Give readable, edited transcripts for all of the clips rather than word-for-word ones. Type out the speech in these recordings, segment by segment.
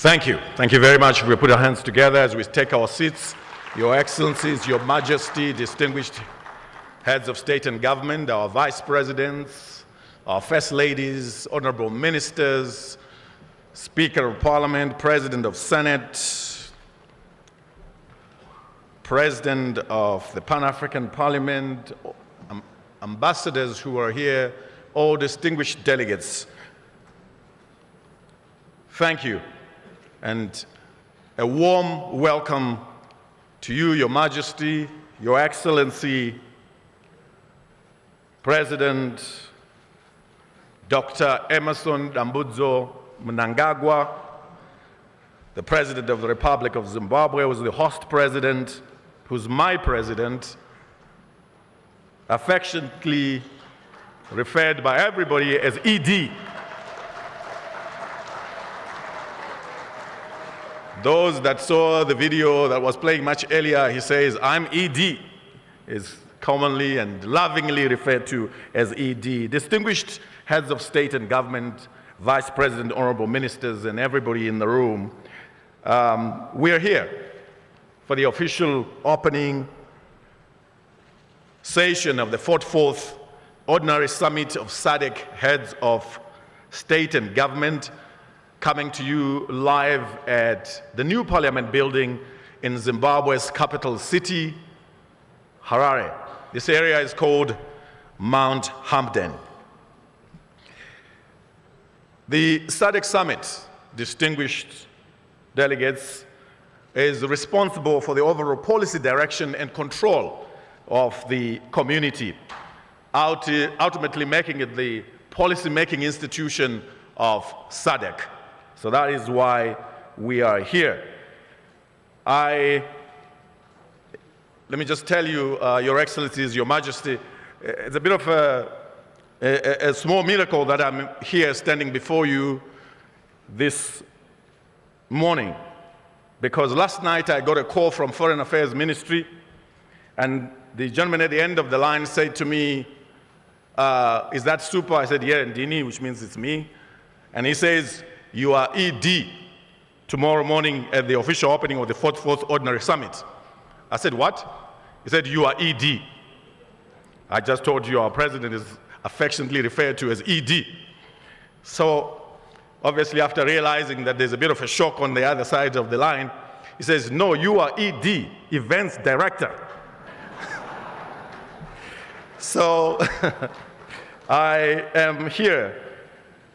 Thank you. Thank you very much. We'll put our hands together as we take our seats. Your Excellencies, Your Majesty, distinguished heads of state and government, our vice presidents, our first ladies, honorable ministers, Speaker of Parliament, President of Senate, President of the Pan-African Parliament, ambassadors who are here, all distinguished delegates. Thank you, and a warm welcome to you, Your Majesty, Your Excellency, President Dr. Emerson Dambudzo Mnangagwa, the President of the Republic of Zimbabwe, who's the host president, who's my president, affectionately referred by everybody as ED. Those that saw the video that was playing much earlier, he says, I'm ED, is commonly and lovingly referred to as ED. Distinguished heads of state and government, vice president, honorable ministers, and everybody in the room, we are here for the official opening session of the 44th Ordinary Summit of SADC Heads of State and Government, coming to you live at the new Parliament building in Zimbabwe's capital city, Harare. This area is called Mount Hampden. The SADC Summit, distinguished delegates, is responsible for the overall policy direction and control of the community, ultimately making it the policy-making institution of SADC. So that is why we are here. Let me just tell you, Your Excellencies, Your Majesty, it's a bit of a small miracle that I'm here standing before you this morning, because last night I got a call from Foreign Affairs Ministry, and the gentleman at the end of the line said to me, is that Super? I said, yeah, Ndini, which means it's me. And he says, you are ED tomorrow morning at the official opening of the 44th Ordinary Summit. I said, what? He said, you are ED. I just told you our president is affectionately referred to as ED. So obviously after realizing that there's a bit of a shock on the other side of the line, he says, no, you are ED, Events Director. So I am here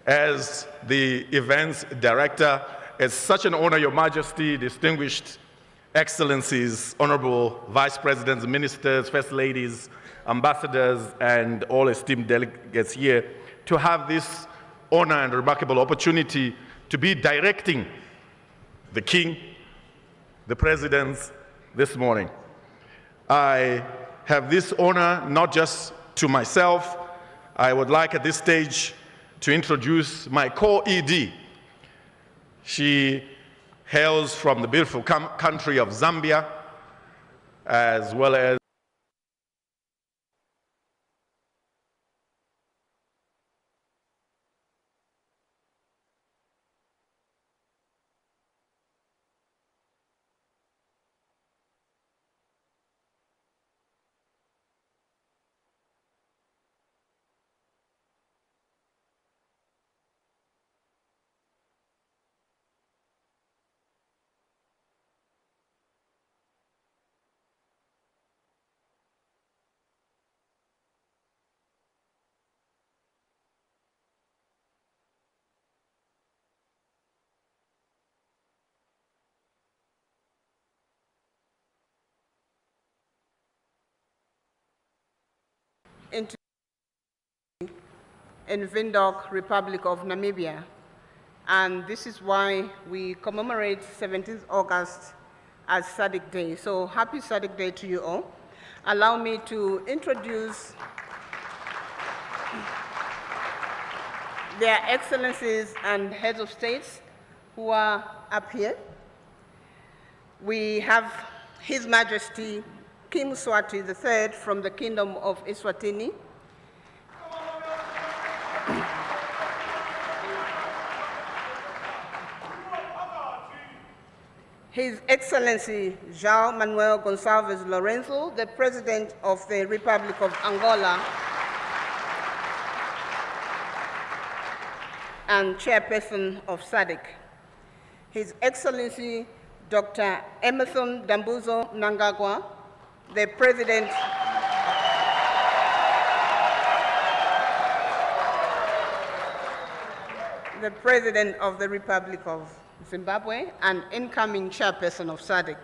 as the Events Director. It's such an honor, Your Majesty, distinguished Excellencies, honorable Vice Presidents, Ministers, First Ladies, Ambassadors, and all esteemed delegates here, to have this honor and remarkable opportunity to be directing the King, the Presidents this morning. I have this honor not just to myself. I would like at this stage to introduce my co-ED. She hails from the beautiful country of Zambia, as well as in Windhoek, Republic of Namibia. And this is why we commemorate 17th August as SADC Day. So happy SADC Day to you all. Allow me to introduce their excellencies and heads of states who are up here. We have His Majesty King Mswati III from the Kingdom of Eswatini. His Excellency João Manuel Gonçalves Lorenzo, the President of the Republic of Angola and Chairperson of SADC. His Excellency Dr. Emerson Dambuzo Mnangagwa, the President of the Republic of Zimbabwe and incoming Chairperson of SADC.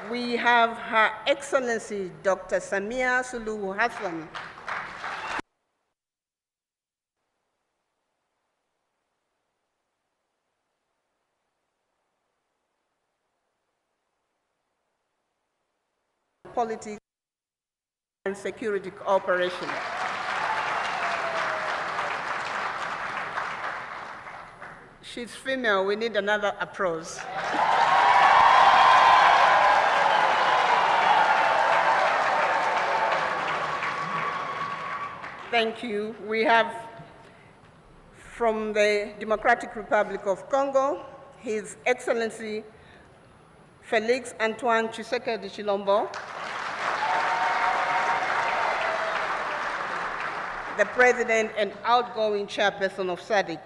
We have Her Excellency Dr. Samia Suluhu Hassan, Politics and Security Cooperation. She's female, we need another applause. Thank you. We have from the Democratic Republic of Congo, His Excellency Felix Antoine Tshisekedi Chilombo, the President and outgoing Chairperson of SADC.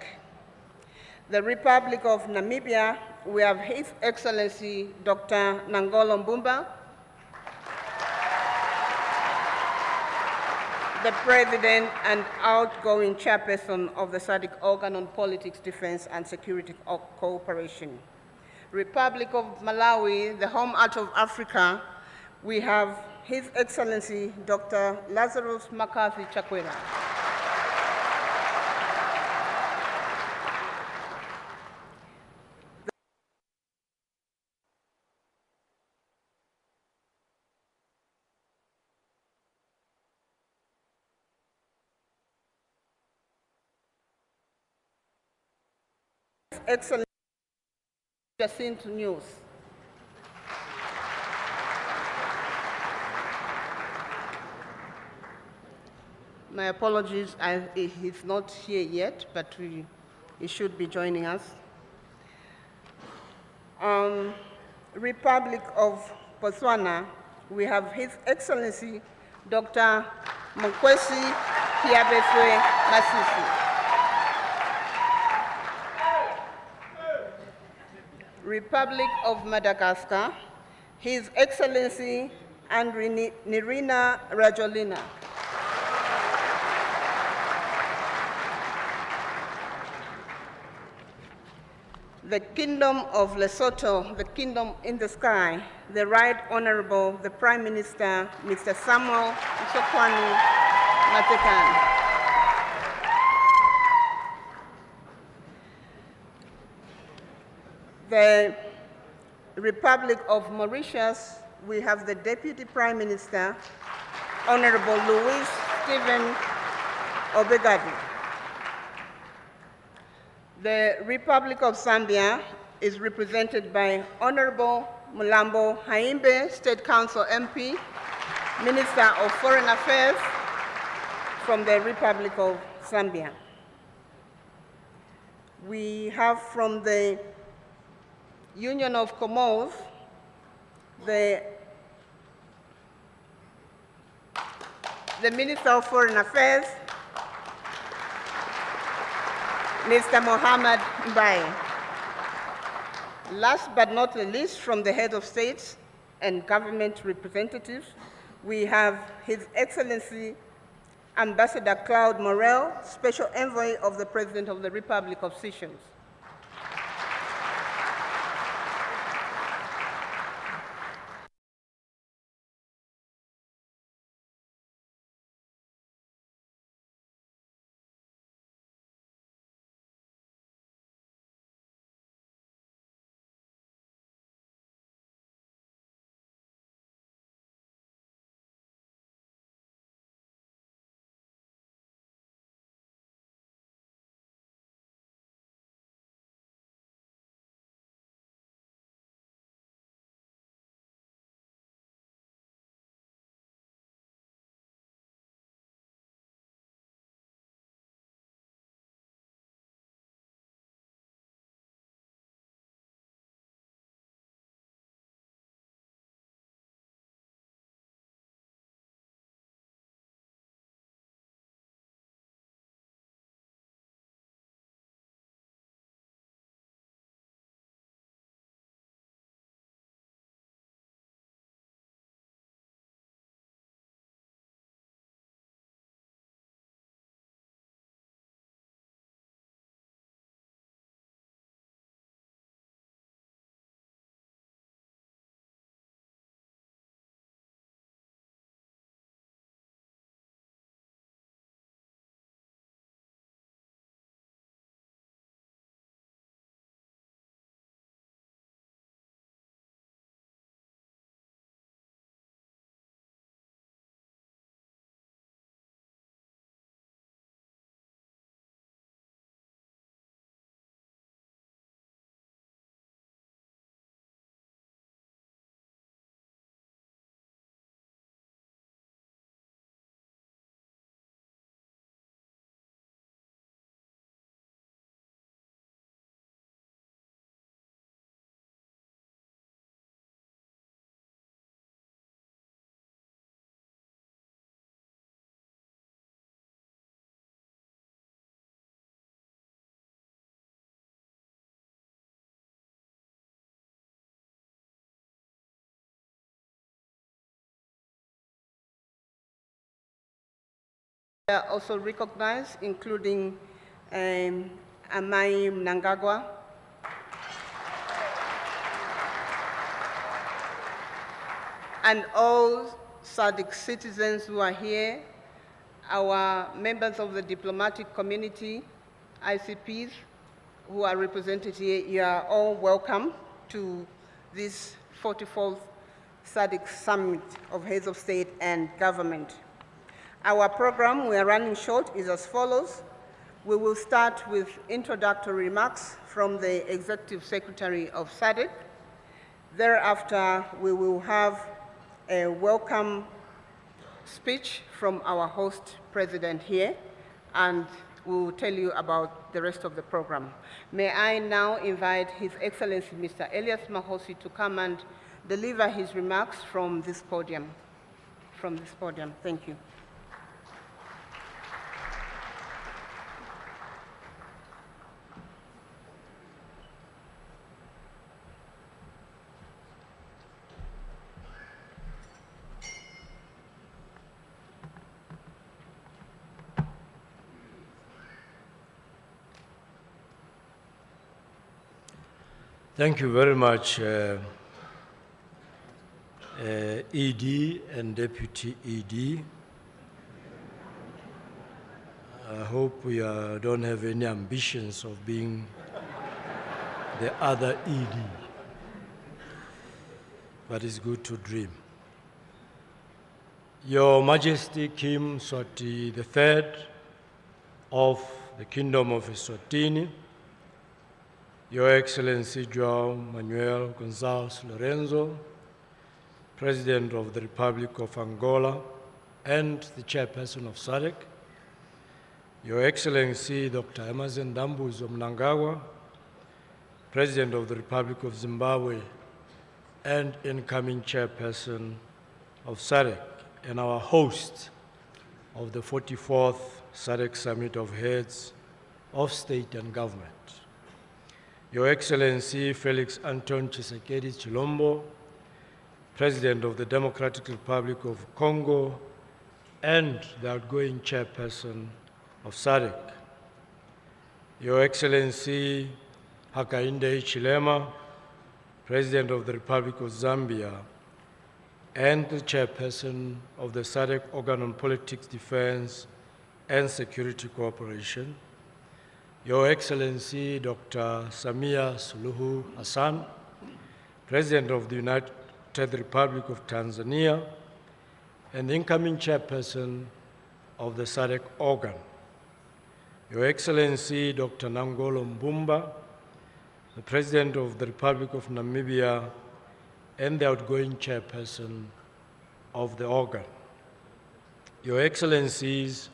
The Republic of Namibia, we have His Excellency Dr. Nangolo Mbumba, the President and outgoing Chairperson of the SADC Organ on Politics, Defense and Security Cooperation. Republic of Malawi, the home heart of Africa, we have His Excellency Dr. Lazarus McCarthy Chakwera. Excellent Jacinth News. My apologies, he's not here yet, but he should be joining us. Republic of Botswana, we have His Excellency Dr. Mokwesi Kiabeswe Masisi. Republic of Madagascar, His Excellency Andry Nirina Rajolina. The Kingdom of Lesotho, the Kingdom in the Sky, the Right Honorable the Prime Minister, Mr. Samuel Mshokwani Matekan. The Republic of Mauritius, we have the Deputy Prime Minister, Honorable Louis Stephen Obegadi. The Republic of Zambia is represented by Honorable Mulambo Haimbe, State Council MP, Minister of Foreign Affairs from the Republic of Zambia. We have from the Union of Comoros, the Minister of Foreign Affairs, Mr. Mohamed Mbaye. Last but not the least, from the head of states and government representatives, we have His Excellency Ambassador Claude Morel, Special Envoy of the President of the Republic of Seychelles. are also recognized, including Amai Mnangagwa, and all SADC citizens who are here, our members of the diplomatic community, ICPs, who are represented here. You are all welcome to this 44th SADC Summit of Heads of State and Government. Our program, we are running short, is as follows. We will start with introductory remarks from the Executive Secretary of SADC. Thereafter, we will have a welcome speech from our host president here, and we will tell you about the rest of the program. May I now invite His Excellency Mr. Elias Mahosi to come and deliver his remarks from this podium. Thank you. Thank you very much, ED and Deputy ED. I hope we don't have any ambitions of being the other ED, but it's good to dream. Your Majesty King Mswati III of the Kingdom of Eswatini, Your Excellency João Manuel Gonçalves Lorenzo, President of the Republic of Angola and the Chairperson of SADC, Your Excellency Dr. Emmerson Dambuzo Mnangagwa, President of the Republic of Zimbabwe and incoming Chairperson of SADC, and our host of the 44th SADC Summit of Heads of State and Government, Your Excellency Felix Anton Tshisekedi Tshilombo, President of the Democratic Republic of Congo and the outgoing Chairperson of SADC, Your Excellency Hakainde Hichilema, President of the Republic of Zambia and the Chairperson of the SADC Organ on Politics, Defense and Security Cooperation, Your Excellency Dr. Samia Suluhu Hassan, President of the United Republic of Tanzania and the incoming Chairperson of the SADC organ, Your Excellency Dr. Nangolo Mbumba, the President of the Republic of Namibia and the outgoing Chairperson of the organ, Your Excellencies,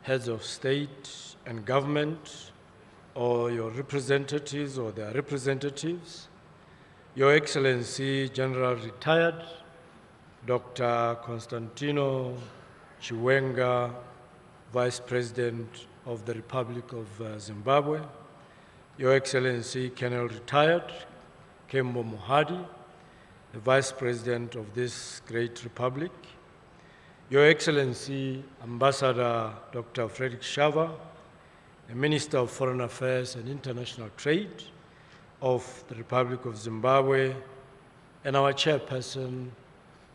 Heads of State and Government, or your representatives or their representatives, Your Excellency General Retired Dr. Constantino Chiwenga, Vice President of the Republic of Zimbabwe, Your Excellency Colonel Retired Kembo Mohadi, the Vice President of this great republic, Your Excellency Ambassador Dr. Frederick Shava, the Minister of Foreign Affairs and International Trade of the Republic of Zimbabwe, and our Chairperson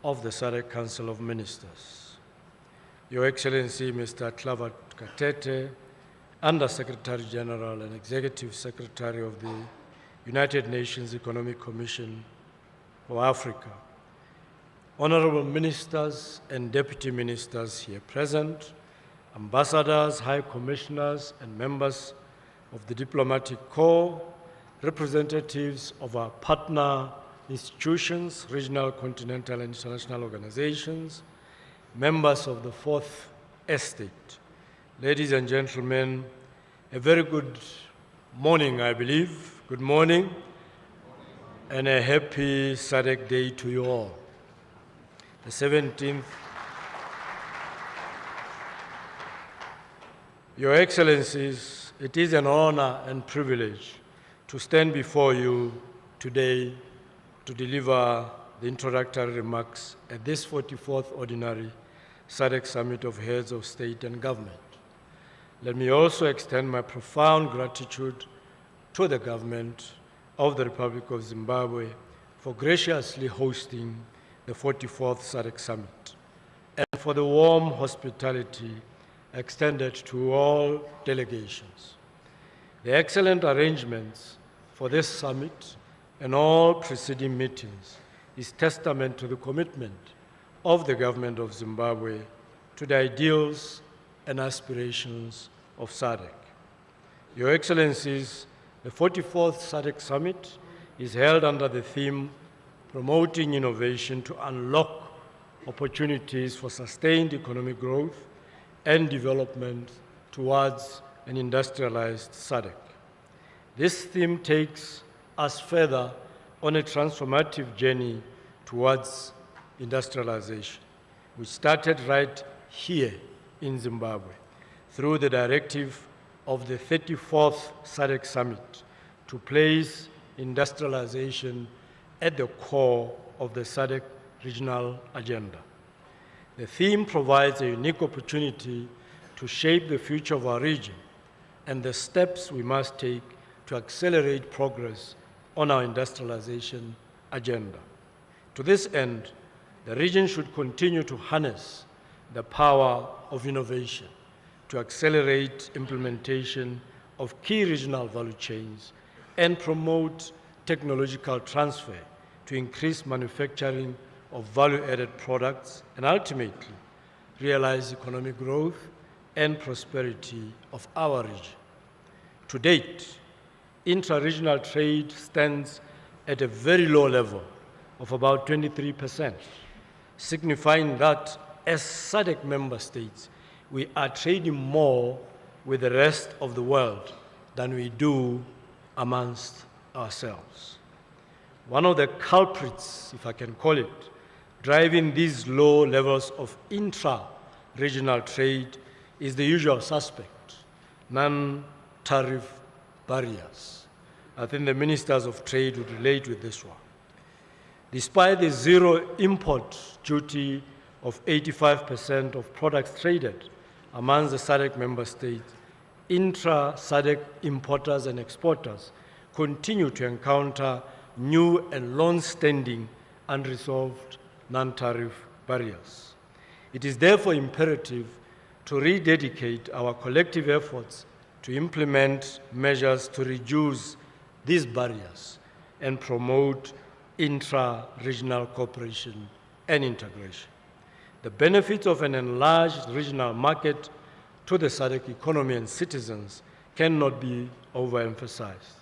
of the SADC Council of Ministers, Your Excellency Mr. Claver Katete, Under-Secretary General and Executive Secretary of the United Nations Economic Commission for Africa, Honorable Ministers and Deputy Ministers here present, Ambassadors, High Commissioners, and members of the Diplomatic Corps, representatives of our partner institutions, regional, continental, and international organizations, members of the Fourth Estate. Ladies and gentlemen, a very good morning, I believe. Good morning, and a happy SADC Day to you all. The 17th. Your Excellencies, it is an honor and privilege to stand before you today to deliver the introductory remarks at this 44th Ordinary SADC Summit of Heads of State and Government. Let me also extend my profound gratitude to the government of the Republic of Zimbabwe for graciously hosting the 44th SADC Summit and for the warm hospitality extended to all delegations. The excellent arrangements for this summit and all preceding meetings is testament to the commitment of the government of Zimbabwe to the ideals and aspirations of SADC. Your Excellencies, the 44th SADC Summit is held under the theme Promoting Innovation to Unlock Opportunities for Sustained Economic Growth and Development towards an Industrialized SADC. This theme takes us further on a transformative journey towards industrialization, which started right here in Zimbabwe through the directive of the 34th SADC Summit to place industrialization at the core of the SADC regional agenda. The theme provides a unique opportunity to shape the future of our region and the steps we must take to accelerate progress on our industrialization agenda. To this end, the region should continue to harness the power of innovation to accelerate implementation of key regional value chains and promote technological transfer to increase manufacturing of value-added products and ultimately realize economic growth and prosperity of our region. To date, intra-regional trade stands at a very low level of about 23%, signifying that as SADC member states, we are trading more with the rest of the world than we do amongst ourselves. One of the culprits, if I can call it, driving these low levels of intra-regional trade is the usual suspect, non-tariff barriers. I think the ministers of trade would relate with this one. Despite the zero import duty of 85% of products traded among the SADC member states, intra-SADC importers and exporters continue to encounter new and long-standing unresolved non-tariff barriers. It is therefore imperative to rededicate our collective efforts to implement measures to reduce these barriers and promote intra-regional cooperation and integration. The benefits of an enlarged regional market to the SADC economy and citizens cannot be overemphasized.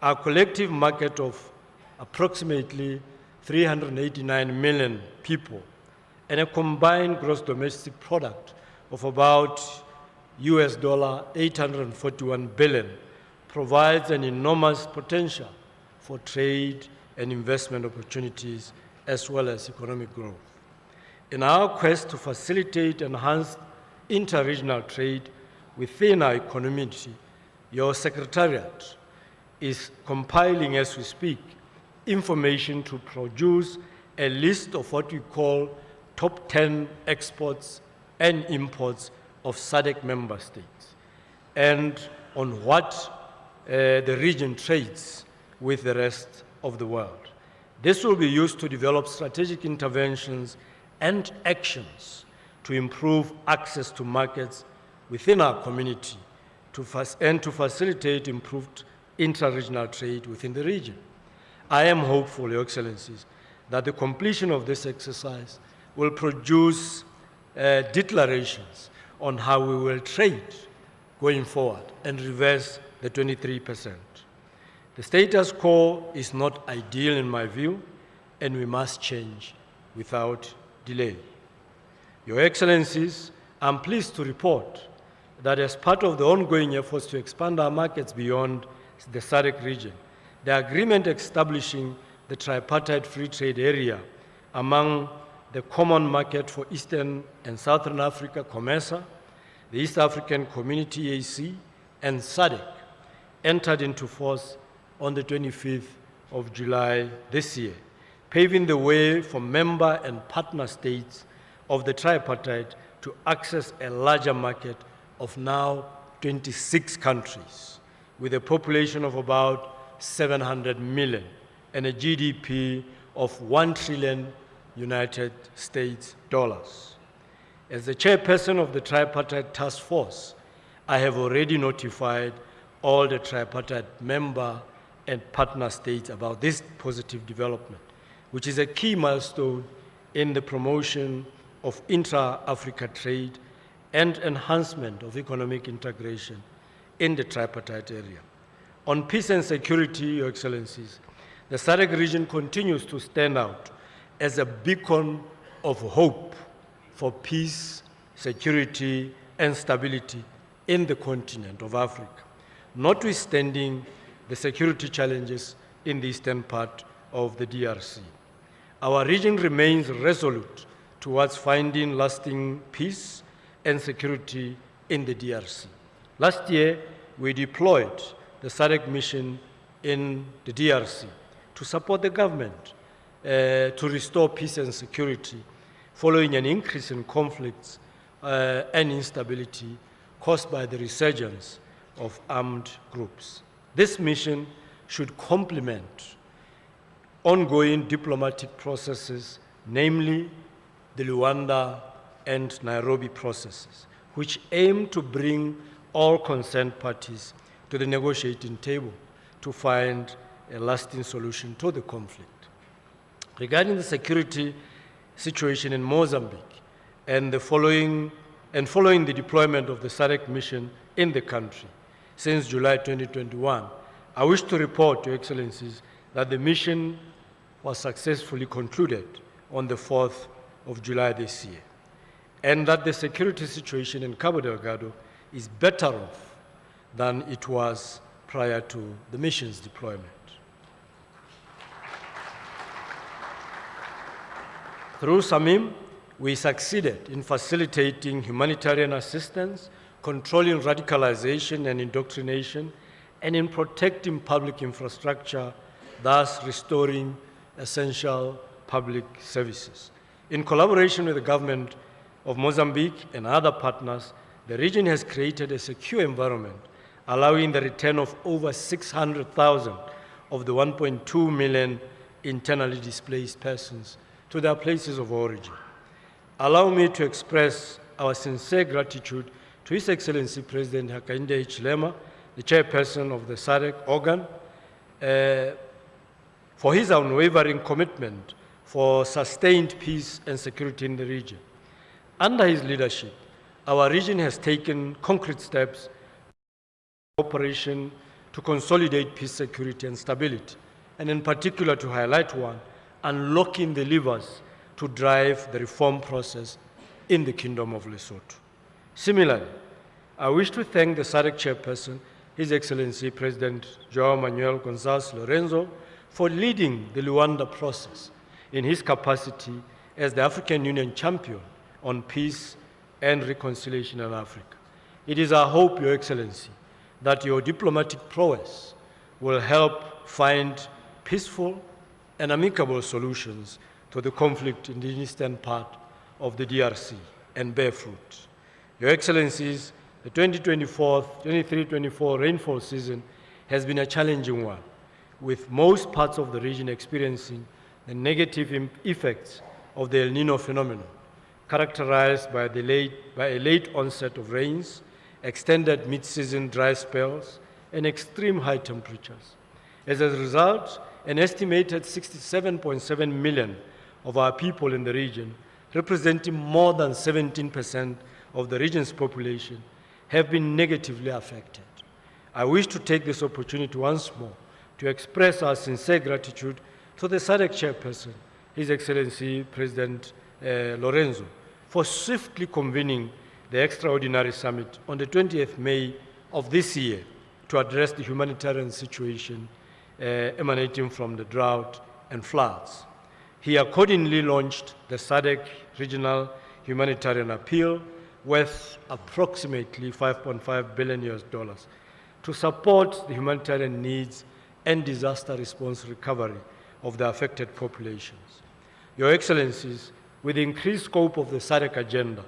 Our collective market of approximately 389 million people and a combined gross domestic product of about US $841 billion provides an enormous potential for trade and investment opportunities as well as economic growth. In our quest to facilitate enhanced inter-regional trade within our community, your Secretariat is compiling, as we speak, information to produce a list of what we call top 10 exports and imports of SADC member states, and on what the region trades with the rest of the world. This will be used to develop strategic interventions and actions to improve access to markets within our community and to facilitate improved intra-regional trade within the region. I am hopeful, Your Excellencies, that the completion of this exercise will produce declarations on how we will trade going forward and reverse the 23%. The status quo is not ideal in my view, and we must change without delay. Your Excellencies, I'm pleased to report that as part of the ongoing efforts to expand our markets beyond the SADC region, the agreement establishing the tripartite free trade area among the Common Market for Eastern and Southern Africa, COMESA, the East African Community, EAC, and SADC entered into force on the 25th of July this year, paving the way for member and partner states of the tripartite to access a larger market of now 26 countries, with a population of about 700 million and a GDP of 1 trillion United States dollars. As the chairperson of the tripartite task force, I have already notified all the tripartite member and partner states about this positive development, which is a key milestone in the promotion of intra-Africa trade and enhancement of economic integration in the tripartite area. On peace and security, Your Excellencies, the SADC region continues to stand out as a beacon of hope for peace, security, and stability in the continent of Africa, notwithstanding the security challenges in the eastern part of the DRC. Our region remains resolute towards finding lasting peace and security in the DRC. Last year, we deployed the SADC mission in the DRC to support the government to restore peace and security following an increase in conflicts and instability caused by the resurgence of armed groups. This mission should complement ongoing diplomatic processes, namely the Luanda and Nairobi processes, which aim to bring all concerned parties to the negotiating table to find a lasting solution to the conflict. Regarding the security situation in Mozambique and following the deployment of the SADC mission in the country since July 2021, I wish to report, Your Excellencies, that the mission was successfully concluded on the 4th of July this year, and that the security situation in Cabo Delgado is better off than it was prior to the mission's deployment. Through SAMIM, we succeeded in facilitating humanitarian assistance, controlling radicalization and indoctrination, and in protecting public infrastructure, thus restoring essential public services. In collaboration with the government of Mozambique and other partners, the region has created a secure environment, allowing the return of over 600,000 of the 1.2 million internally displaced persons to their places of origin. Allow me to express our sincere gratitude to His Excellency President Hakainde Hichilema, the chairperson of the SADC organ, for his unwavering commitment for sustained peace and security in the region. Under his leadership, our region has taken concrete steps in cooperation to consolidate peace, security, and stability, and in particular to highlight one, unlocking the levers to drive the reform process in the Kingdom of Lesotho. Similarly, I wish to thank the SADC chairperson, His Excellency President João Manuel Gonçalves Lorenzo, for leading the Luanda process in his capacity as the African Union champion on peace and reconciliation in Africa. It is our hope, Your Excellency, that your diplomatic prowess will help find peaceful and amicable solutions to the conflict in the eastern part of the DRC and bear fruit. Your Excellencies, the 2023-24 rainfall season has been a challenging one, with most parts of the region experiencing the negative effects of the El Nino phenomenon, characterized by a late onset of rains, extended mid-season dry spells, and extreme high temperatures. As a result, an estimated 67.7 million of our people in the region, representing more than 17% of the region's population, have been negatively affected. I wish to take this opportunity once more to express our sincere gratitude to the SADC chairperson, His Excellency President Lorenzo, for swiftly convening the extraordinary summit on the 20th May of this year to address the humanitarian situation emanating from the drought and floods. He accordingly launched the SADC Regional Humanitarian Appeal worth approximately $5.5 billion to support the humanitarian needs and disaster response recovery of the affected populations. Your Excellencies, With the increased scope of the SADC agenda,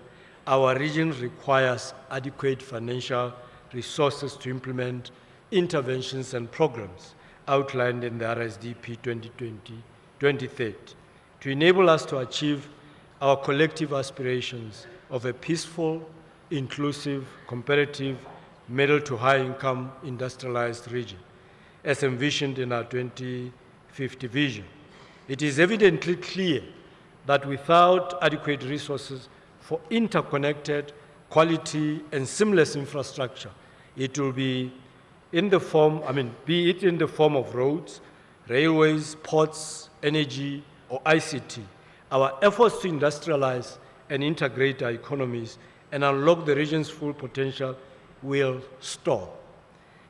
our region requires adequate financial resources to implement interventions and programs outlined in the RSDP 2020-2030 to enable us to achieve our collective aspirations of a peaceful, inclusive, competitive, middle to high income industrialized region, as envisioned in our 2050 vision. It is evidently clear that without adequate resources for interconnected, quality, and seamless infrastructure, it will be in the form, be it in the form of roads, railways, ports, energy, or ICT, our efforts to industrialize and integrate our economies and unlock the region's full potential will stall.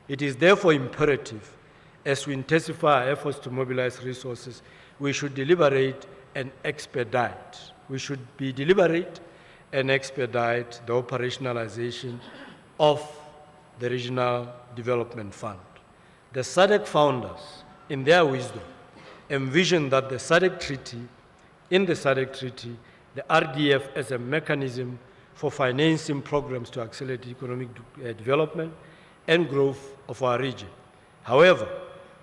It is therefore imperative, as we intensify our efforts to mobilize resources, we should deliberate and expedite. We should be deliberate and expedite the operationalization of the Regional Development Fund. The SADC founders, in their wisdom, envisioned that the SADC Treaty, the RDF as a mechanism for financing programs to accelerate economic development and growth of our region. However,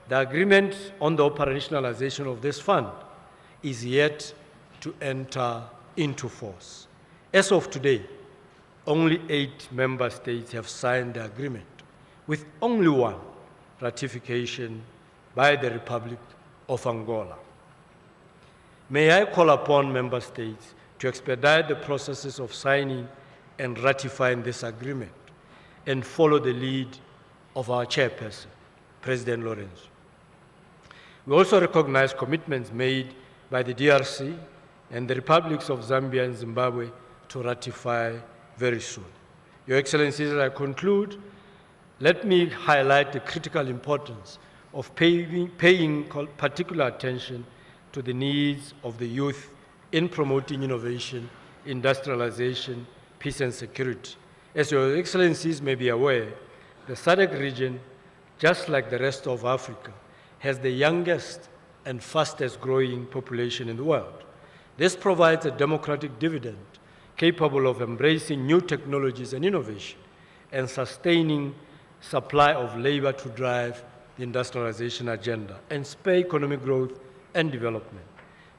the agreement on the operationalization of this fund is yet to enter into force. As of today, only 8 member states have signed the agreement, with only 1 ratification by the Republic of Angola. May I call upon member states to expedite the processes of signing and ratifying this agreement and follow the lead of our chairperson, President Lorenzo. We also recognize commitments made by the DRC and the republics of Zambia and Zimbabwe to ratify very soon. Your Excellencies, as I conclude, let me highlight the critical importance of paying particular attention to the needs of the youth in promoting innovation, industrialization, peace and security. As Your Excellencies may be aware, the SADC region, just like the rest of Africa, has the youngest and fastest growing population in the world. This provides a democratic dividend capable of embracing new technologies and innovation and sustaining supply of labor to drive the industrialization agenda and spur economic growth and development.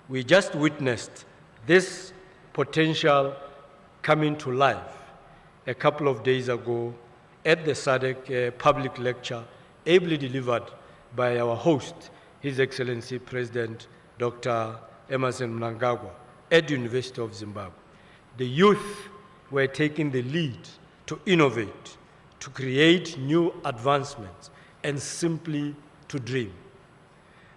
We just witnessed this potential coming to life a couple of days ago at the SADC public lecture, ably delivered by our host, His Excellency President Dr. Emerson Mnangagwa at the University of Zimbabwe. The youth were taking the lead to innovate, to create new advancements, and simply to dream.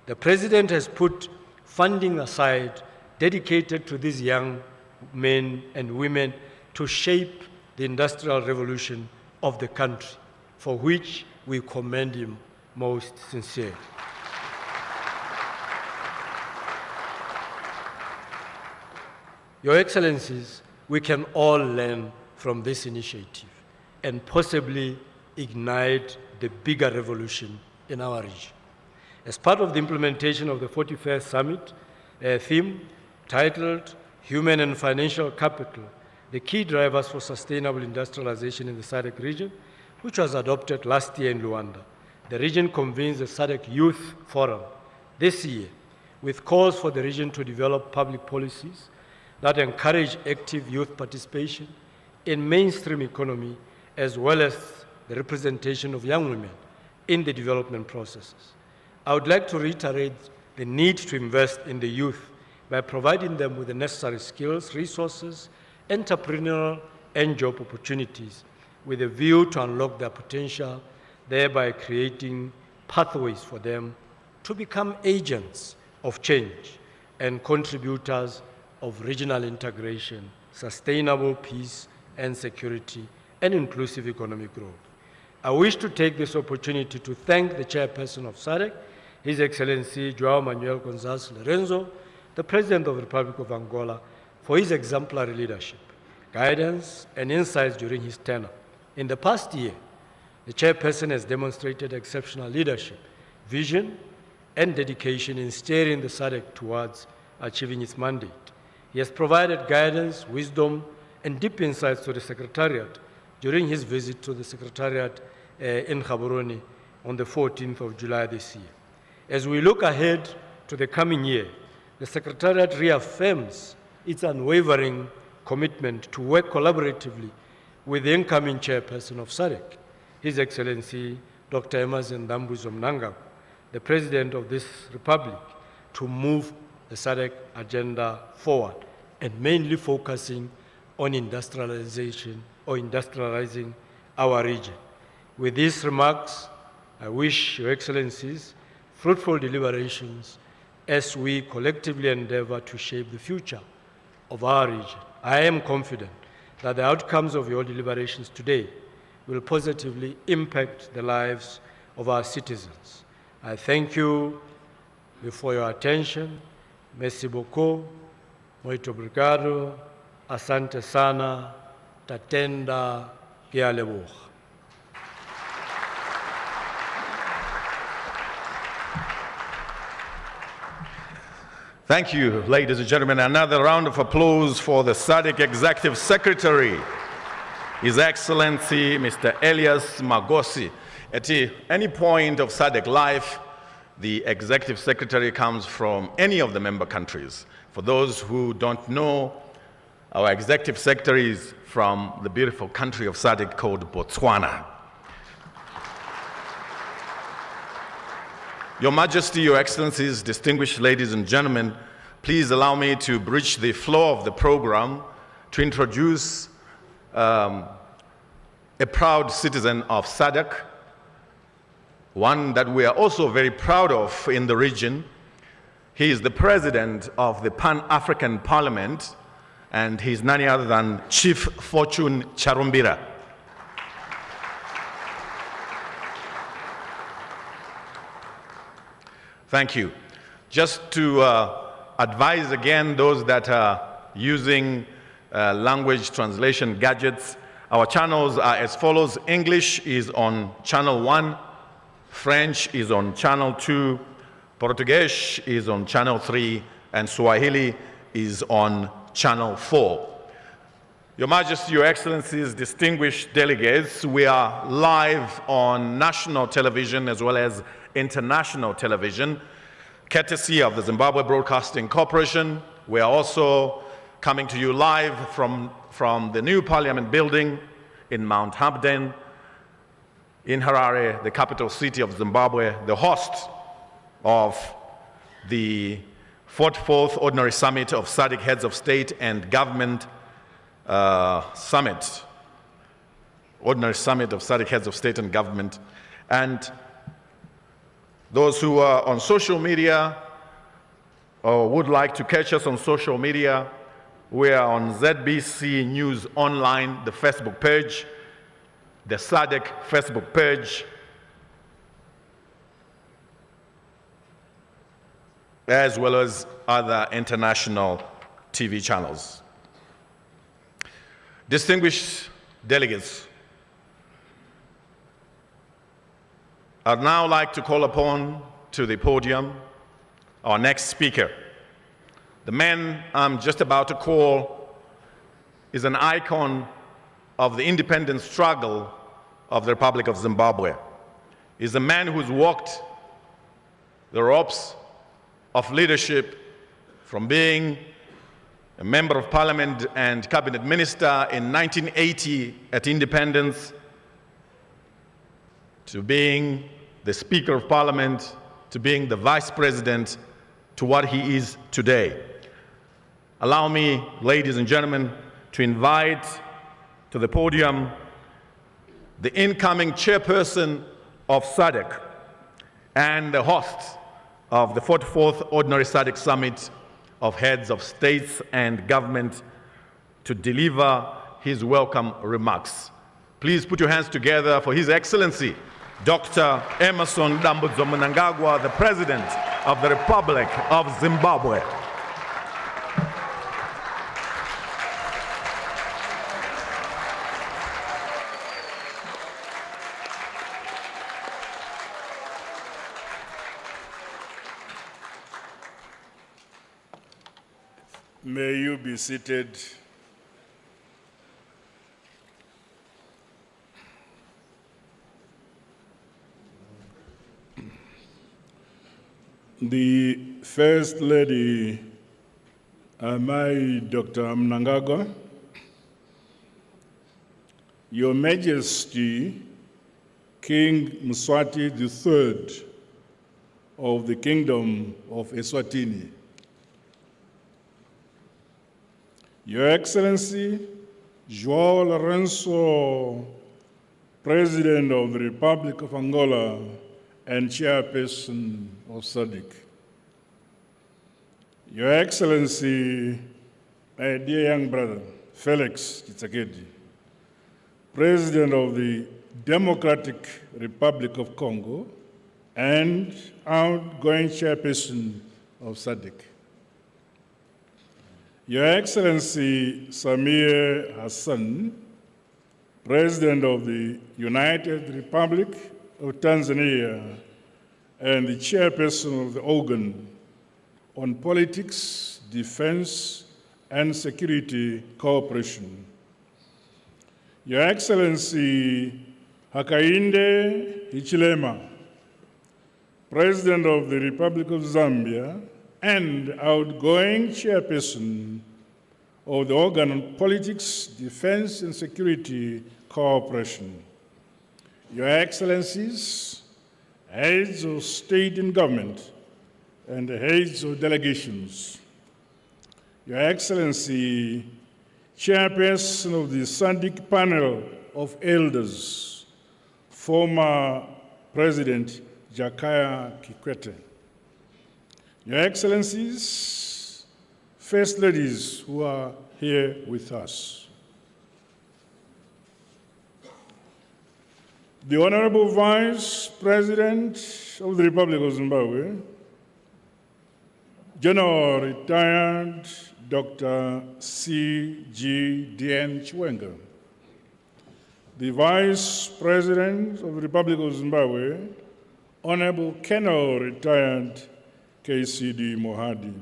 The President has put funding aside dedicated to these young men and women to shape the industrial revolution of the country, for which we commend him most sincerely. Your Excellencies, we can all learn from this initiative and possibly ignite the bigger revolution in our region. As part of the implementation of the 41st Summit theme titled Human and Financial Capital, the key drivers for sustainable industrialization in the SADC region, which was adopted last year in Luanda, the region convenes the SADC Youth Forum this year with calls for the region to develop public policies that encourage active youth participation in mainstream economy, as well as the representation of young women in the development processes. I would like to reiterate the need to invest in the youth by providing them with the necessary skills, resources, entrepreneurial and job opportunities with a view to unlock their potential, thereby creating pathways for them to become agents of change and contributors of regional integration, sustainable peace and security, and inclusive economic growth. I wish to take this opportunity to thank the chairperson of SADC, His Excellency João Manuel Gonçalves Lorenzo, the President of the Republic of Angola, for his exemplary leadership, guidance, and insights during his tenure. In the past year, the chairperson has demonstrated exceptional leadership, vision, and dedication in steering the SADC towards achieving its mandate. He has provided guidance, wisdom, and deep insights to the Secretariat during his visit to the Secretariat in Gaborone on the 14th of July this year. As we look ahead to the coming year, the Secretariat reaffirms its unwavering commitment to work collaboratively with the incoming chairperson of SADC, His Excellency Dr. Emmerson Dambuzo Mnangagwa, the President of this Republic, to move the SADC agenda forward and mainly focusing on industrialization or industrializing our region. With these remarks, I wish Your Excellencies fruitful deliberations as we collectively endeavor to shape the future of our region. I am confident that the outcomes of your deliberations today will positively impact the lives of our citizens. I thank you for your attention. Merci beaucoup. Muito obrigado. Asante sana. Tatenda kia leboha. Thank you, ladies and gentlemen. Another round of applause for the SADC Executive Secretary, His Excellency Mr. Elias Magosi. At any point of SADC life, the Executive Secretary comes from any of the member countries. For those who don't know, our Executive Secretary is from the beautiful country of SADC called Botswana. Your Majesty, Your Excellencies, distinguished ladies and gentlemen, please allow me to bridge the flow of the program to introduce a proud citizen of SADC, one that we are also very proud of in the region. He is the President of the Pan-African Parliament, and he's none other than Chief Fortune Charumbira. Thank you. Just to advise again those that are using language translation gadgets, our channels are as follows. English is on channel 1, French is on channel 2, Portuguese is on channel 3, and Swahili is on channel 4. Your Majesty, Your Excellencies, distinguished delegates, we are live on national television as well as international television, courtesy of the Zimbabwe Broadcasting Corporation. We are also coming to you live from the new Parliament building in Mount Hampden, in Harare, the capital city of Zimbabwe, the host of the 44th Ordinary Summit of SADC Heads of State and Government Summit, Ordinary Summit of SADC Heads of State and Government. And those who are on social media or would like to catch us on social media, we are on ZBC News Online, the Facebook page, the SADC Facebook page, as well as other international TV channels. Distinguished delegates, I'd now like to call upon to the podium our next speaker. The man I'm just about to call is an icon of the independence struggle of the Republic of Zimbabwe. He's a man who's walked the ropes of leadership from being a member of parliament and cabinet minister in 1980 at independence, to being the Speaker of Parliament, to being the Vice President, to what he is today. Allow me, ladies and gentlemen, to invite to the podium the incoming chairperson of SADC and the host of the 44th Ordinary SADC Summit of Heads of States and Government, to deliver his welcome remarks. Please put your hands together for His Excellency, Dr. Emmerson Dambuzo Mnangagwa, the President of the Republic of Zimbabwe. May you be seated. The First Lady, my Dr. Mnangagwa, Your Majesty, King Mswati III of the Kingdom of Eswatini, Your Excellency, João Lourenço, President of the Republic of Angola and Chairperson of SADC, Your Excellency, my dear young brother, Felix Tshisekedi, President of the Democratic Republic of Congo and outgoing Chairperson of SADC, Your Excellency Samir Hassan, President of the United Republic of Tanzania and the Chairperson of the Organ on Politics, Defense, and Security Cooperation, Your Excellency Hakainde Hichilema, President of the Republic of Zambia and outgoing Chairperson of the Organ on Politics, Defense, and Security Cooperation, Your Excellencies, Heads of State and Government, and the Heads of Delegations, Your Excellency, Chairperson of the SADC Panel of Elders, former President Jakaya Kikwete, Your Excellencies, First Ladies who are here with us, the Honorable Vice President of the Republic of Zimbabwe, General Retired Dr. C.G. Dien Chiwenga, the Vice President of the Republic of Zimbabwe, Honorable Colonel Retired K.C.D. Mohadi,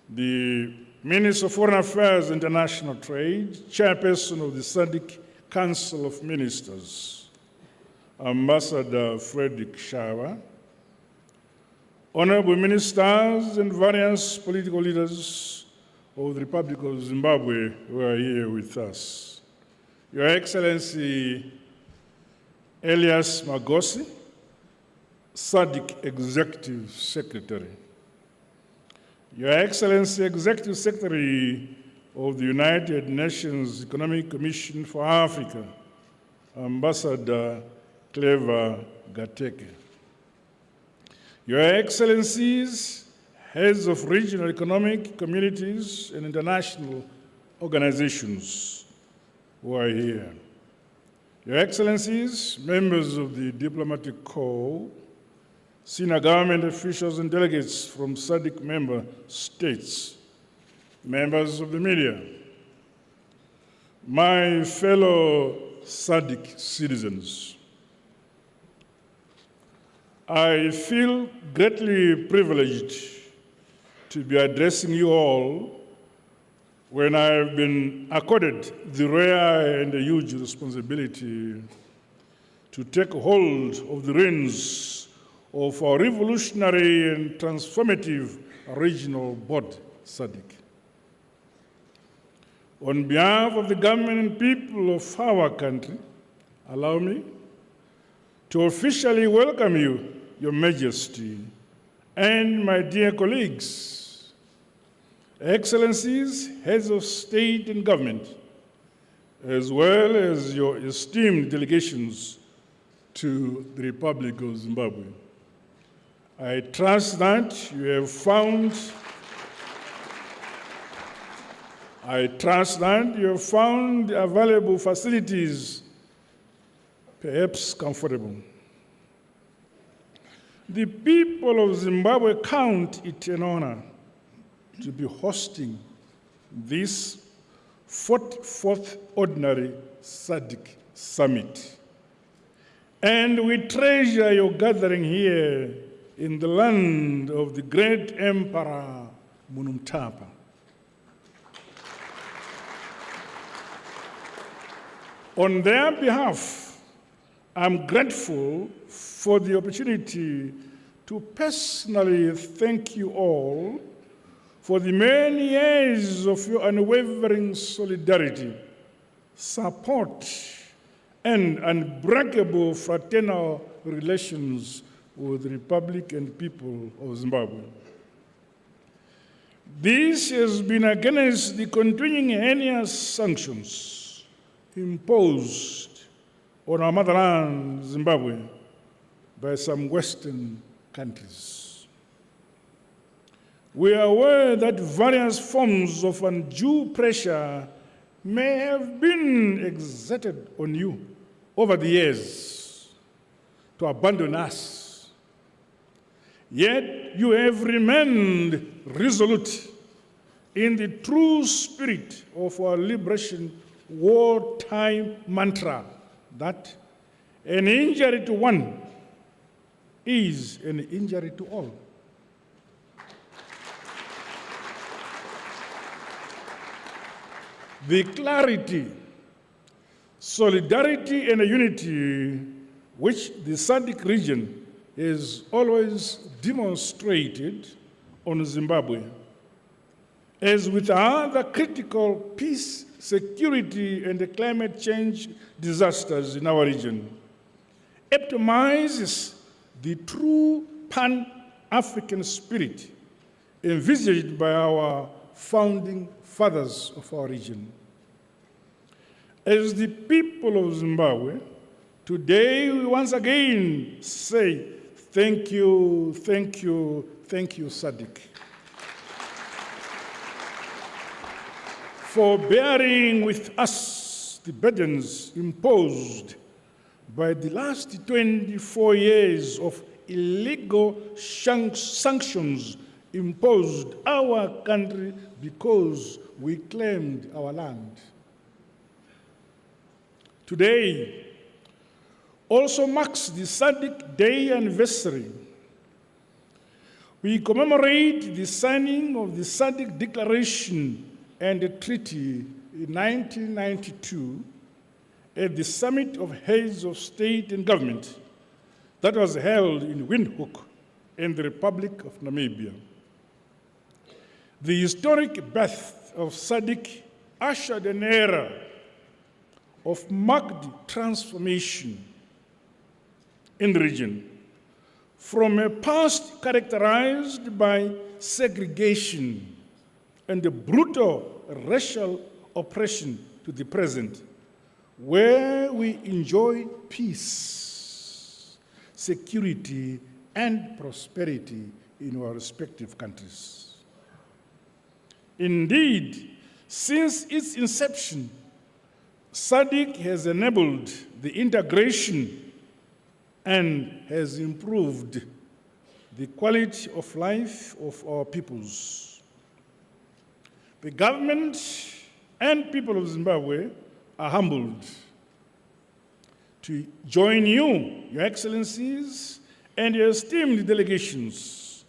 the Minister of Foreign Affairs and International Trade, Chairperson of the SADC Council of Ministers, Ambassador Frederick Shawa, Honorable Ministers and various political leaders of the Republic of Zimbabwe who are here with us, Your Excellency Elias Magosi, SADC Executive Secretary, Your Excellency Executive Secretary of the United Nations Economic Commission for Africa, Ambassador Clever Gateke, Your Excellencies, Heads of regional economic communities and international organizations who are here, Your Excellencies, members of the Diplomatic Corps, senior government officials and delegates from SADC member states, members of the media, my fellow SADC citizens, I feel greatly privileged to be addressing you all when I have been accorded the rare and huge responsibility to take hold of the reins of our revolutionary and transformative regional body, SADC. On behalf of the government and people of our country, allow me to officially welcome you, Your Majesty, and my dear colleagues, Excellencies, Heads of State and Government, as well as your esteemed delegations to the Republic of Zimbabwe. I trust that you have found the available facilities perhaps comfortable. The people of Zimbabwe count it an honor to be hosting this 44th Ordinary SADC Summit. And we treasure your gathering here in the land of the great Emperor Munumtapa. On their behalf, I'm grateful for the opportunity to personally thank you all for the many years of your unwavering solidarity, support, and unbreakable fraternal relations with the Republic and people of Zimbabwe. This has been against the continuing heinous sanctions imposed on our motherland, Zimbabwe, by some Western countries. We are aware that various forms of undue pressure may have been exerted on you over the years to abandon us. Yet you have remained resolute in the true spirit of our liberation wartime mantra that an injury to one is an injury to all. The clarity, solidarity, and unity which the SADC region has always demonstrated on Zimbabwe, as with other critical peace, security, and climate change disasters in our region, epitomizes the true Pan-African spirit envisaged by our founding fathers of our region. As the people of Zimbabwe, today we once again say, thank you, thank you, thank you, SADC, for bearing with us the burdens imposed by the last 24 years of illegal sanctions imposed our country because we claimed our land. Today also marks the SADC Day anniversary. We commemorate the signing of the SADC Declaration and the treaty in 1992 at the Summit of Heads of State and Government that was held in Windhoek in the Republic of Namibia. The historic birth of SADC ushered an era of marked transformation in the region, from a past characterized by segregation and the brutal racial oppression to the present, where we enjoy peace, security, and prosperity in our respective countries. Indeed, since its inception, SADC has enabled the integration and has improved the quality of life of our peoples. The government and people of Zimbabwe are humbled to join you, Your Excellencies, and your esteemed delegations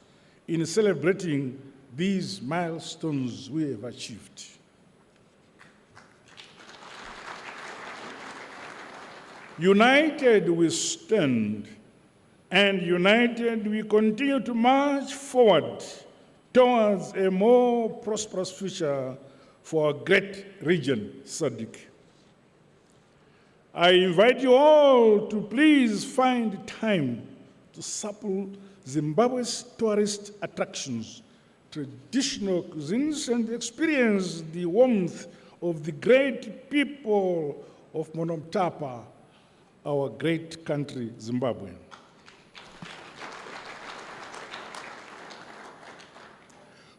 in celebrating these milestones we have achieved. United we stand, and united we continue to march forward towards a more prosperous future for our great region, SADC. I invite you all to please find time to sample Zimbabwe's tourist attractions, traditional cuisines, and experience the warmth of the great people of Munumtapa, our great country, Zimbabwe.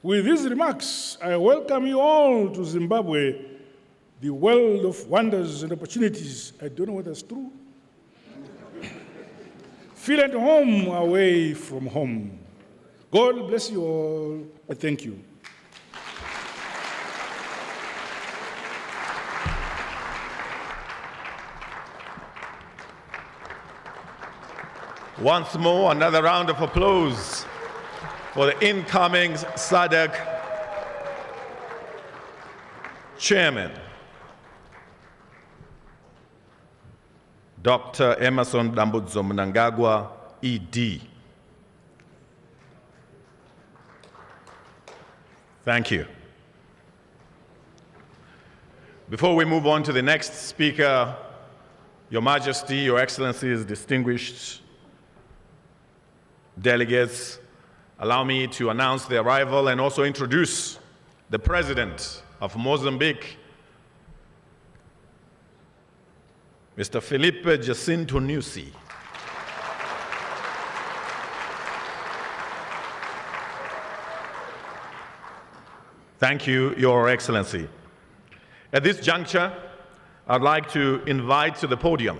With these remarks, I welcome you all to Zimbabwe, the world of wonders and opportunities. I don't know whether that's true. Feel at home away from home. God bless you all. I thank you. Once more, another round of applause for the incoming SADC chairman, Dr. Emerson Dambudzo Mnangagwa, ED. Thank you. Before we move on to the next speaker, Your Majesty, Your Excellencies, distinguished delegates, allow me to announce the arrival and also introduce the President of Mozambique, Mr. Felipe Jacinto Nyusi. Thank you, Your Excellency. At this juncture, I'd like to invite to the podium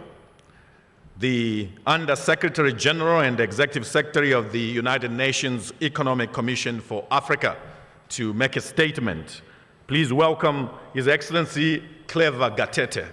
the Under-Secretary General and Executive Secretary of the United Nations Economic Commission for Africa to make a statement. Please welcome His Excellency Clever Gatete.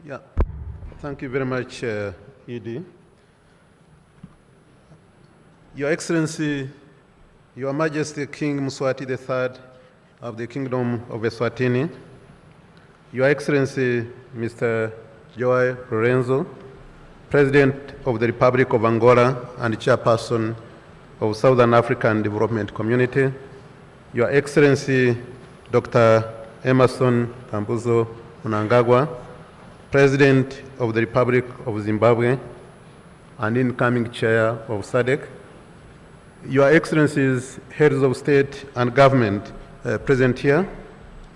Yeah, thank you very much, ED. Your Excellency, Your Majesty King Mswati III of the Kingdom of Eswatini, Your Excellency Mr. Joao Lorenzo, President of the Republic of Angola and Chairperson of Southern African Development Community, Your Excellency Dr. Emerson Dambudzo Mnangagwa, President of the Republic of Zimbabwe and incoming Chair of SADC, Your Excellencies, Heads of State and Government present here,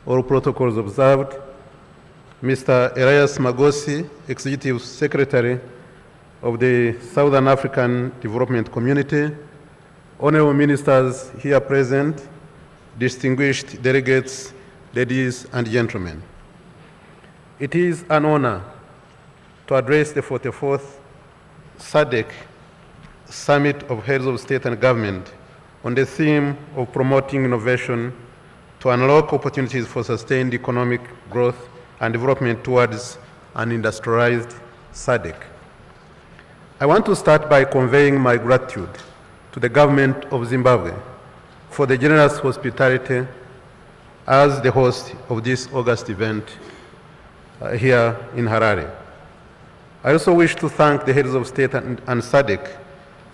all protocols observed, Mr. Elias Magosi, Executive Secretary of the Southern African Development Community, Honorable Ministers here present, distinguished delegates, ladies and gentlemen. It is an honor to address the 44th SADC Summit of Heads of State and Government on the theme of promoting innovation to unlock opportunities for sustained economic growth and development towards an industrialized SADC. I want to start by conveying my gratitude to the government of Zimbabwe for the generous hospitality as the host of this August event here in Harare. I also wish to thank the heads of state and SADC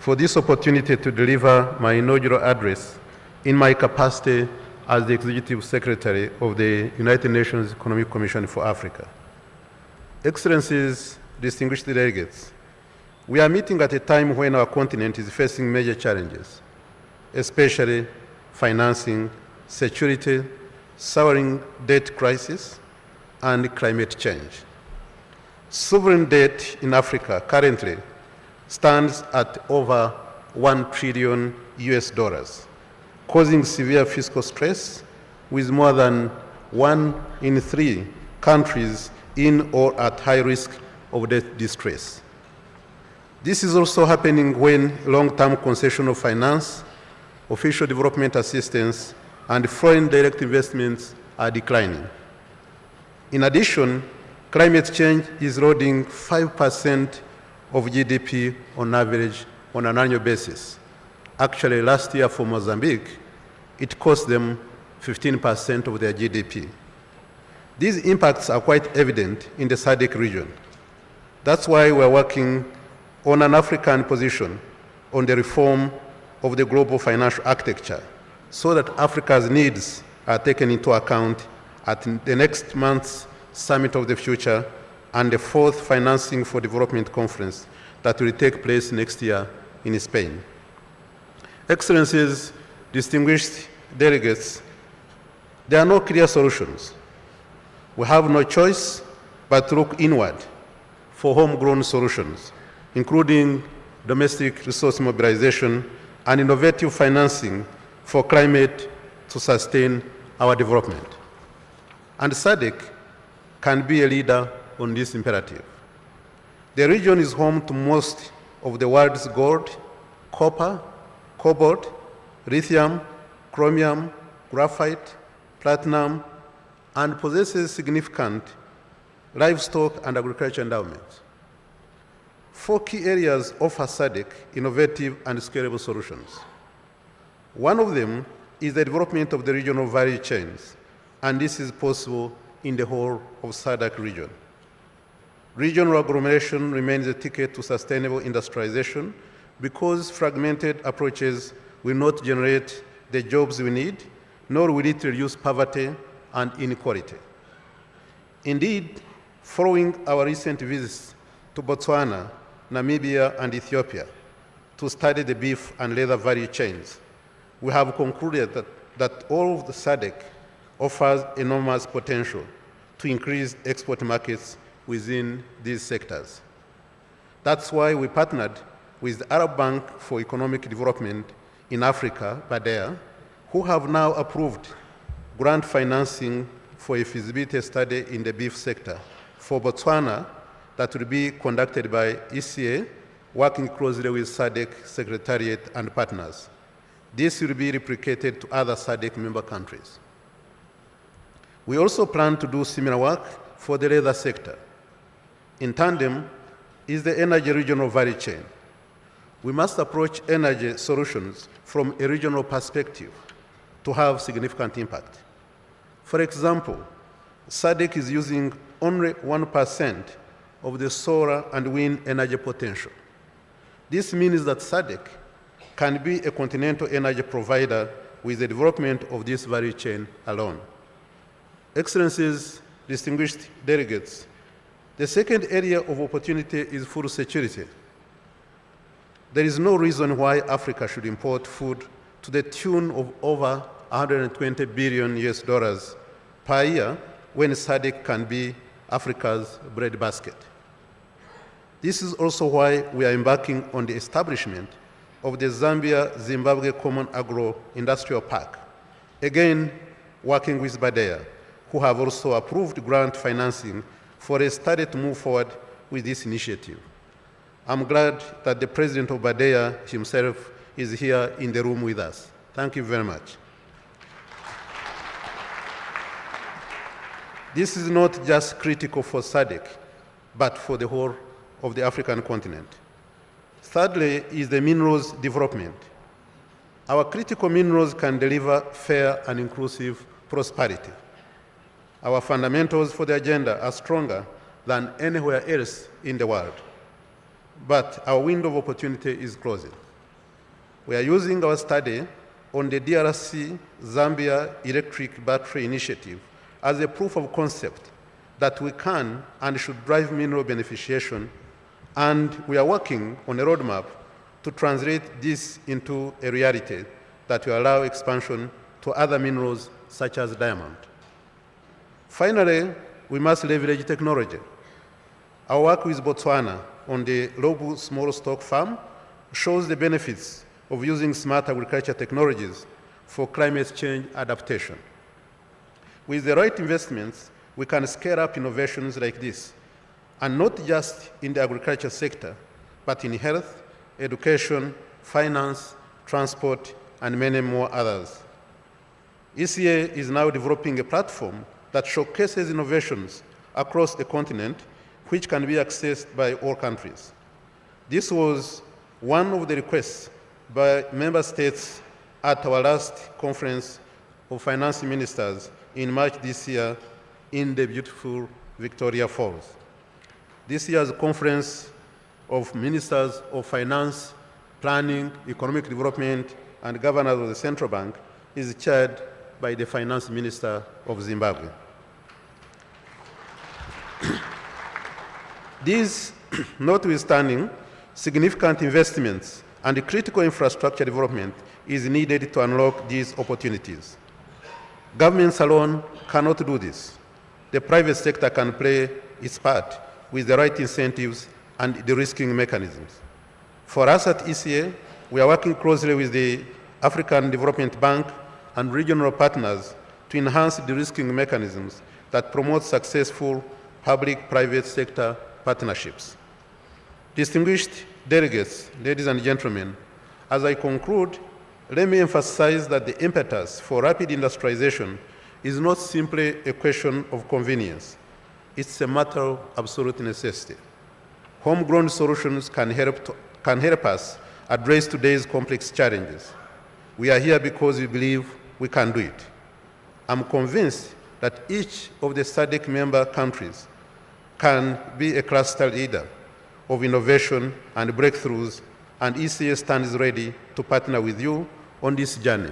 for this opportunity to deliver my inaugural address in my capacity as the Executive Secretary of the United Nations Economic Commission for Africa. Excellencies, distinguished delegates, we are meeting at a time when our continent is facing major challenges, especially financing, security, soaring debt crisis, and climate change. Sovereign debt in Africa currently stands at over $1 trillion US, causing severe fiscal stress with more than 1 in 3 countries in or at high risk of debt distress. This is also happening when long-term concession of finance, official development assistance, and foreign direct investments are declining. In addition, climate change is eroding 5% of GDP on average on an annual basis. Actually, last year for Mozambique, it cost them 15% of their GDP. These impacts are quite evident in the SADC region. That's why we're working on an African position on the reform of the global financial architecture so that Africa's needs are taken into account at the next month's Summit of the Future and the 4th Financing for Development Conference that will take place next year in Spain. Excellencies, distinguished delegates, there are no clear solutions. We have no choice but to look inward for homegrown solutions, including domestic resource mobilization and innovative financing for climate to sustain our development. And SADC can be a leader on this imperative. The region is home to most of the world's gold, copper, cobalt, lithium, chromium, graphite, platinum, and possesses significant livestock and agriculture endowments. 4 key areas offer SADC innovative and scalable solutions. One of them is the development of the regional value chains, and this is possible in the whole of SADC region. Regional agglomeration remains a ticket to sustainable industrialization because fragmented approaches will not generate the jobs we need, nor will it reduce poverty and inequality. Indeed, following our recent visits to Botswana, Namibia, and Ethiopia to study the beef and leather value chains, we have concluded that all of the SADC offers enormous potential to increase export markets within these sectors. That's why we partnered with the Arab Bank for Economic Development in Africa, BADEA, who have now approved grant financing for a feasibility study in the beef sector for Botswana that will be conducted by ECA, working closely with SADC Secretariat and partners. This will be replicated to other SADC member countries. We also plan to do similar work for the leather sector. In tandem is the energy regional value chain. We must approach energy solutions from a regional perspective to have significant impact. For example, SADC is using only 1% of the solar and wind energy potential. This means that SADC can be a continental energy provider with the development of this value chain alone. Excellencies, distinguished delegates, the second area of opportunity is food security. There is no reason why Africa should import food to the tune of over $120 billion per year when SADC can be Africa's breadbasket. This is also why we are embarking on the establishment of the Zambia-Zimbabwe Common Agro-Industrial Park, again working with BADEA, who have also approved grant financing for a study to move forward with this initiative. I'm glad that the president of BADEA himself is here in the room with us. Thank you very much. This is not just critical for SADC, but for the whole of the African continent. Thirdly is the minerals development. Our critical minerals can deliver fair and inclusive prosperity. Our fundamentals for the agenda are stronger than anywhere else in the world, but our window of opportunity is closing. We are using our study on the DRC Zambia Electric Battery Initiative as a proof of concept that we can and should drive mineral beneficiation, and we are working on a roadmap to translate this into a reality that will allow expansion to other minerals such as diamond. Finally, we must leverage technology. Our work with Botswana on the Lobu small stock farm shows the benefits of using smart agriculture technologies for climate change adaptation. With the right investments, we can scale up innovations like this, and not just in the agriculture sector, but in health, education, finance, transport, and many more others. ECA is now developing a platform that showcases innovations across the continent, which can be accessed by all countries. This was one of the requests by member states at our last conference of finance ministers in March this year in the beautiful Victoria Falls. This year's conference of ministers of finance, planning, economic development, and governors of the central bank is chaired by the finance minister of Zimbabwe. These, notwithstanding, significant investments and critical infrastructure development is needed to unlock these opportunities. Governments alone cannot do this. The private sector can play its part with the right incentives and de-risking mechanisms. For us at ECA, we are working closely with the African Development Bank and regional partners to enhance de-risking mechanisms that promote successful public-private sector partnerships. Distinguished delegates, ladies and gentlemen, as I conclude, let me emphasize that the impetus for rapid industrialization is not simply a question of convenience. It's a matter of absolute necessity. Homegrown solutions can help us address today's complex challenges. We are here because we believe we can do it. I'm convinced that each of the SADC member countries can be a cluster leader of innovation and breakthroughs, and ECA stands ready to partner with you on this journey.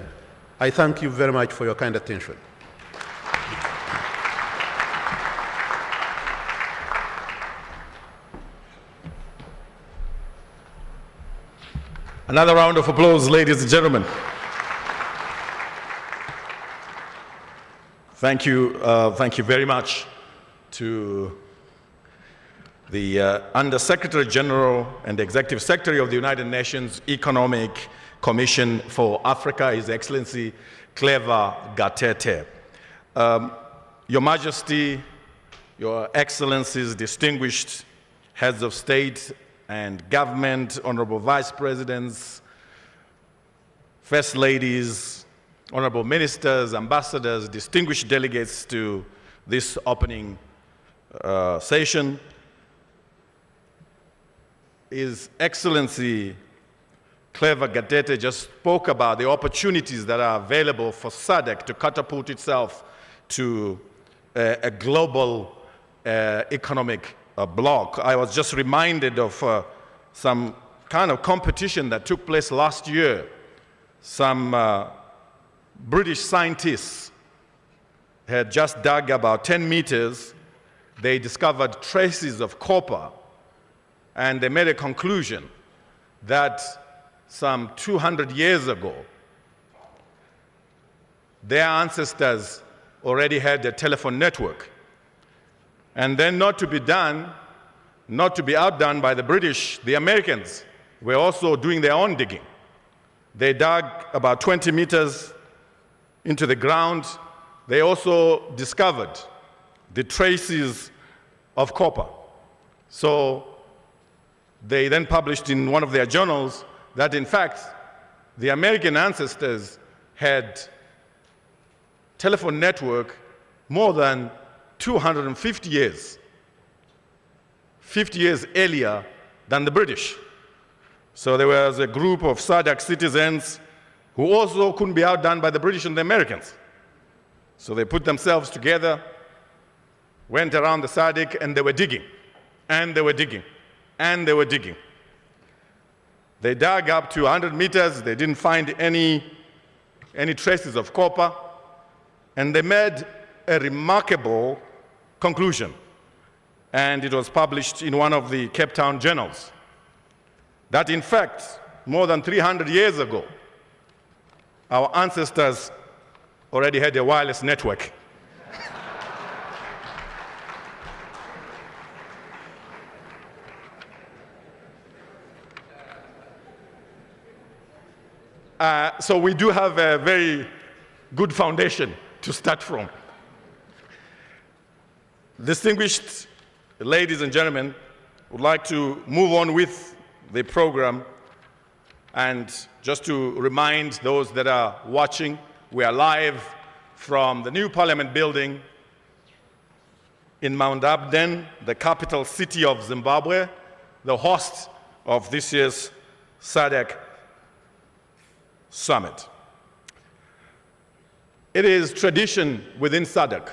I thank you very much for your kind attention. Another round of applause, ladies and gentlemen. Thank you very much to the Under-Secretary General and Executive Secretary of the United Nations Economic Commission for Africa, His Excellency Clever Gatete. Your Majesty, Your Excellencies, distinguished heads of state and government, honorable vice presidents, first ladies, honorable ministers, ambassadors, distinguished delegates to this opening session, His Excellency Clever Gatete just spoke about the opportunities that are available for SADC to catapult itself to a global economic bloc. I was just reminded of some kind of competition that took place last year. Some British scientists had just dug about 10 meters. They discovered traces of copper, and they made a conclusion that some 200 years ago, their ancestors already had a telephone network. And then not to be outdone by the British, the Americans were also doing their own digging. They dug about 20 meters into the ground. They also discovered the traces of copper. So they then published in one of their journals that in fact, the American ancestors had telephone network more than 250 years, 50 years earlier than the British. So there was a group of SADC citizens who also couldn't be outdone by the British and the Americans. So they put themselves together, went around the SADC, and they were digging, and they were digging, and they were digging. They dug up to 100 meters. They didn't find any traces of copper, and they made a remarkable conclusion, and it was published in one of the Cape Town journals, that in fact, more than 300 years ago, our ancestors already had a wireless network. So we do have a very good foundation to start from. Distinguished ladies and gentlemen, would like to move on with the program. And just to remind those that are watching, we are live from the new Parliament building in Mount Abden, the capital city of Zimbabwe, the host of this year's SADC Summit. It is tradition within SADC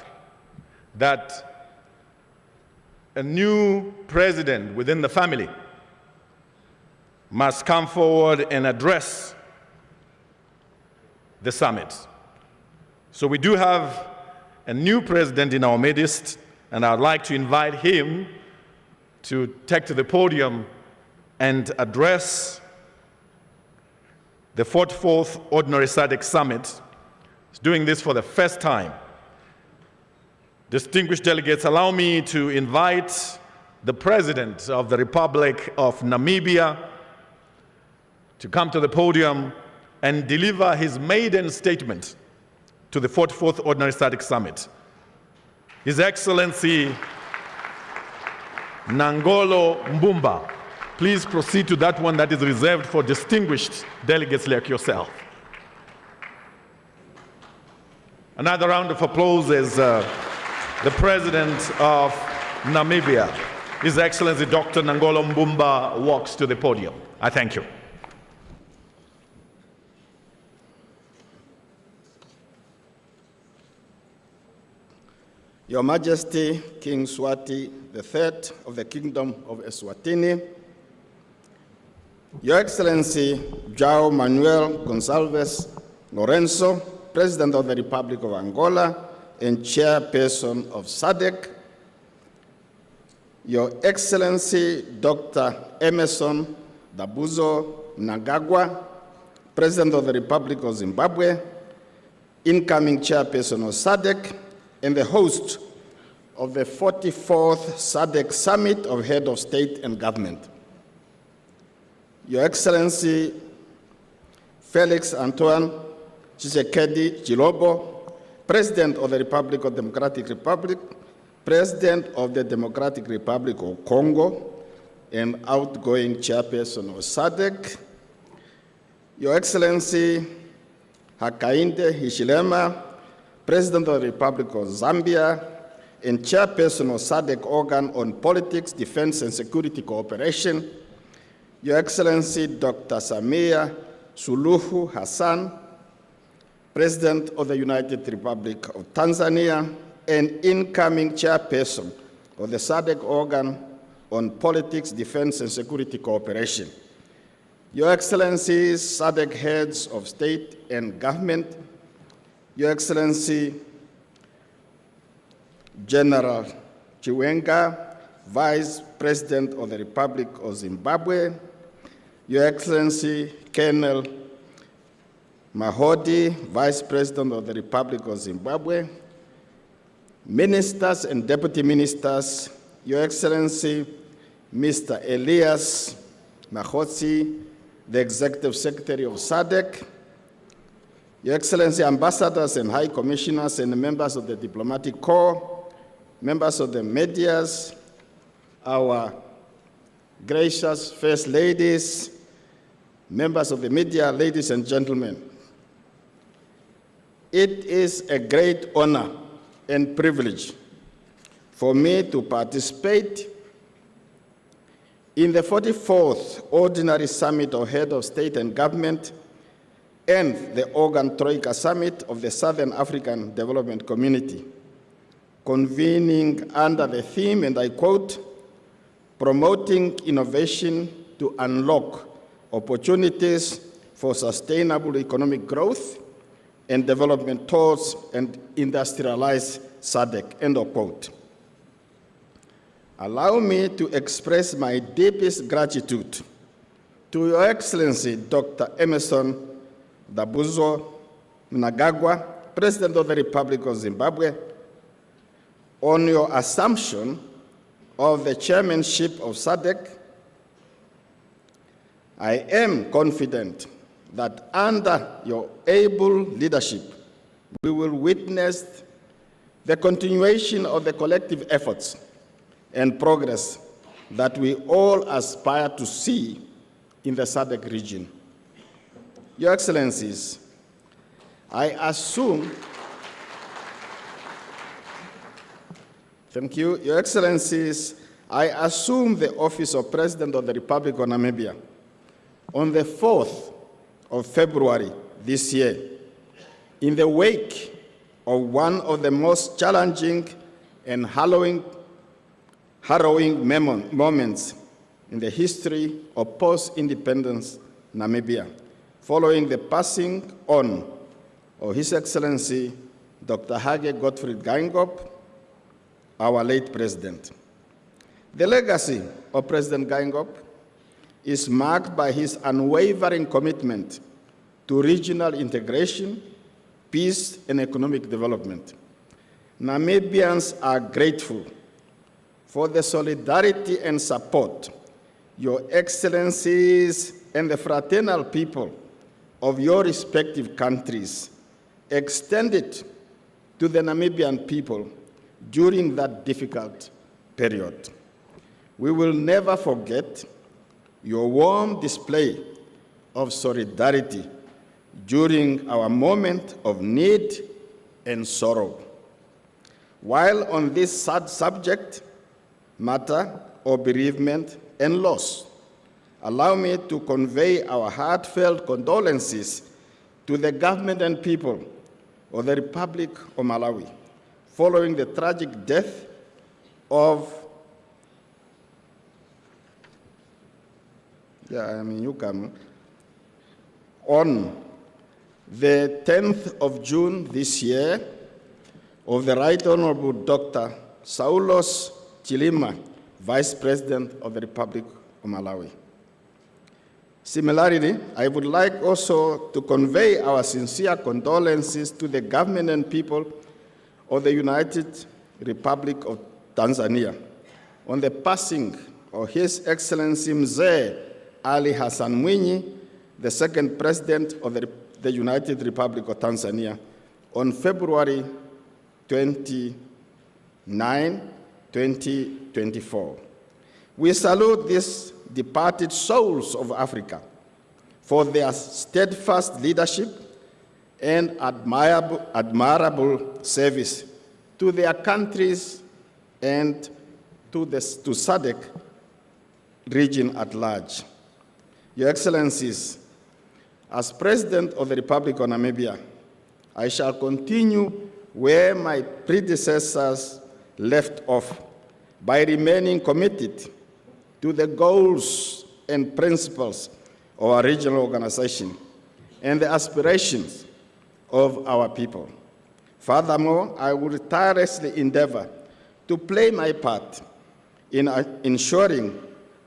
that a new president within the family must come forward and address the summit. So we do have a new president in our midst, and I'd like to invite him to take to the podium and address the 44th Ordinary SADC Summit. He's doing this for the first time. Distinguished delegates, allow me to invite the President of the Republic of Namibia to come to the podium and deliver his maiden statement to the 44th Ordinary SADC Summit. His Excellency Nangolo Mbumba, Please proceed to that one that is reserved for distinguished delegates like yourself. Another round of applause is the President of Namibia, His Excellency Dr. Nangolo Mbumba, walks to the podium. I thank you. Your Majesty, King Swati III of the Kingdom of Eswatini, Your Excellency João Manuel Gonçalves Lourenço, President of the Republic of Angola and Chairperson of SADC, Your Excellency Dr. Emerson Dabuzo Mnangagwa, President of the Republic of Zimbabwe, incoming Chairperson of SADC, and the host of the 44th SADC Summit of Head of State and Government. Your Excellency Felix Antoine Tshisekedi Tshilombo, President of the Republic of Democratic Republic, President of the Democratic Republic of Congo, and outgoing Chairperson of SADC. Your Excellency Hakainde Hichilema, President of the Republic of Zambia, and Chairperson of SADC Organ on Politics, Defense, and Security Cooperation, Your Excellency Dr. Samia Suluhu Hassan, President of the United Republic of Tanzania, and incoming Chairperson of the SADC Organ on Politics, Defense, and Security Cooperation, Your Excellencies, SADC Heads of State and Government, Your Excellency General Chiwenga, Vice President of the Republic of Zimbabwe, Your Excellency Colonel Mahodi, Vice President of the Republic of Zimbabwe, Ministers and Deputy Ministers, Your Excellency Mr. Elias Mahotsi, the Executive Secretary of SADC, Your Excellency, Ambassadors and High Commissioners and members of the Diplomatic Corps, members of the medias, our gracious First Ladies, members of the media, ladies and gentlemen. It is a great honor and privilege for me to participate in the 44th Ordinary Summit of Head of State and Government and the Organ Troika Summit of the Southern African Development Community, convening under the theme, and I quote, promoting innovation to unlock opportunities for sustainable economic growth and development towards an industrialized SADC, end of quote. Allow me to express my deepest gratitude to Your Excellency Dr. Emerson Dabuzo Mnangagwa, President of the Republic of Zimbabwe, on your assumption of the chairmanship of SADC. I am confident that under your able leadership, we will witness the continuation of the collective efforts and progress that we all aspire to see in the SADC region. Your Excellencies, I assume, thank you. Your Excellencies, I assume the office of President of the Republic of Namibia on the 4th of February this year, in the wake of one of the most challenging and harrowing moments in the history of post-independence Namibia, following the passing on of His Excellency Dr. Hage Gottfried Geingob, our late president. The legacy of President Geingob is marked by his unwavering commitment to regional integration, peace, and economic development. Namibians are grateful for the solidarity and support Your Excellencies and the fraternal people of your respective countries extended to the Namibian people during that difficult period. We will never forget your warm display of solidarity during our moment of need and sorrow. While on this sad subject matter of bereavement and loss, allow me to convey our heartfelt condolences to the government and people of the Republic of Malawi following the tragic death of on the 10th of June this year of the Right Honorable Dr. Saulos Chilima, Vice President of the Republic of Malawi. Similarly, I would like also to convey our sincere condolences to the government and people of the United Republic of Tanzania on the passing of His Excellency Mzee Ali Hassan Mwinyi, the second President of the United Republic of Tanzania, on February 29, 2024. We salute these departed souls of Africa for their steadfast leadership and admirable service to their countries and to SADC region at large. Your Excellencies, as President of the Republic of Namibia, I shall continue where my predecessors left off by remaining committed to the goals and principles of our regional organization and the aspirations of our people. Furthermore, I will tirelessly endeavor to play my part in ensuring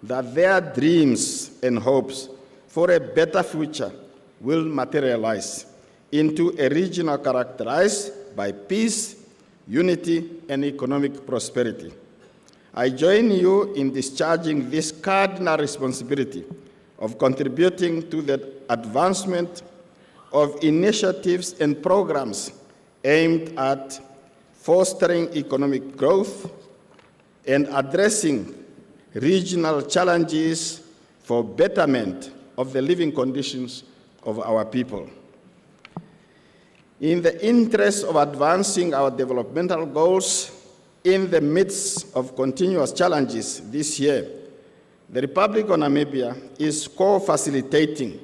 that their dreams and hopes for a better future will materialize into a region characterized by peace, unity, and economic prosperity. I join you in discharging this cardinal responsibility of contributing to the advancement of initiatives and programs aimed at fostering economic growth and addressing regional challenges for betterment of the living conditions of our people. In the interest of advancing our developmental goals in the midst of continuous challenges this year, the Republic of Namibia is co-facilitating,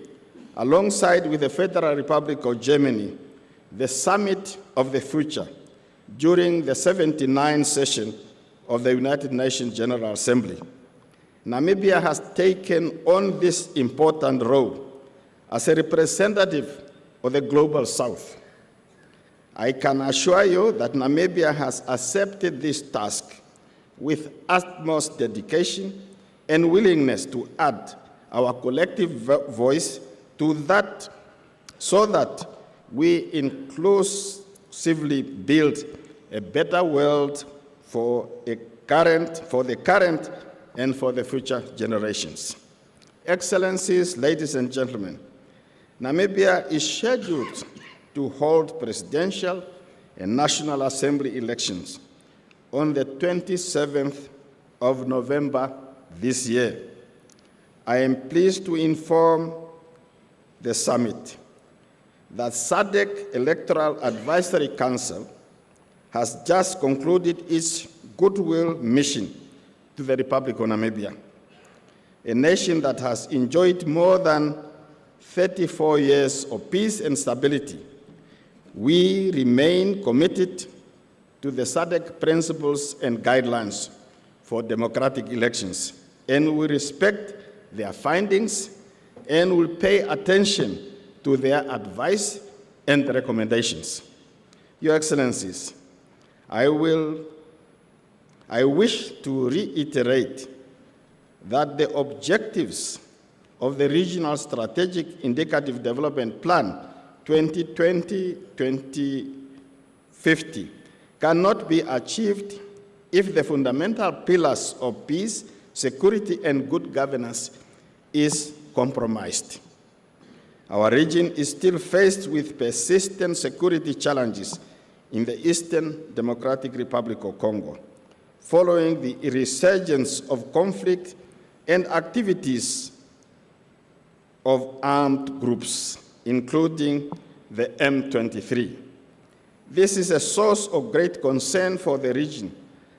alongside with the Federal Republic of Germany, the Summit of the Future during the 79th session of the United Nations General Assembly. Namibia has taken on this important role as a representative of the Global South. I can assure you that Namibia has accepted this task with utmost dedication and willingness to add our collective voice to that, so that we inclusively build a better world for the current and for the future generations. Excellencies, ladies and gentlemen, Namibia is scheduled to hold presidential and National Assembly elections on the 27th of November this year. I am pleased to inform the summit that SADC Electoral Advisory Council has just concluded its goodwill mission to the Republic of Namibia, a nation that has enjoyed more than 34 years of peace and stability. We remain committed to the SADC principles and guidelines for democratic elections, and we respect their findings and will pay attention to their advice and recommendations. Your Excellencies, I wish to reiterate that the objectives of the Regional Strategic Indicative Development Plan 2020-2050 cannot be achieved if the fundamental pillars of peace, security, and good governance is compromised. Our region is still faced with persistent security challenges in the Eastern Democratic Republic of Congo, following the resurgence of conflict and activities of armed groups, including the M23. This is a source of great concern for the region,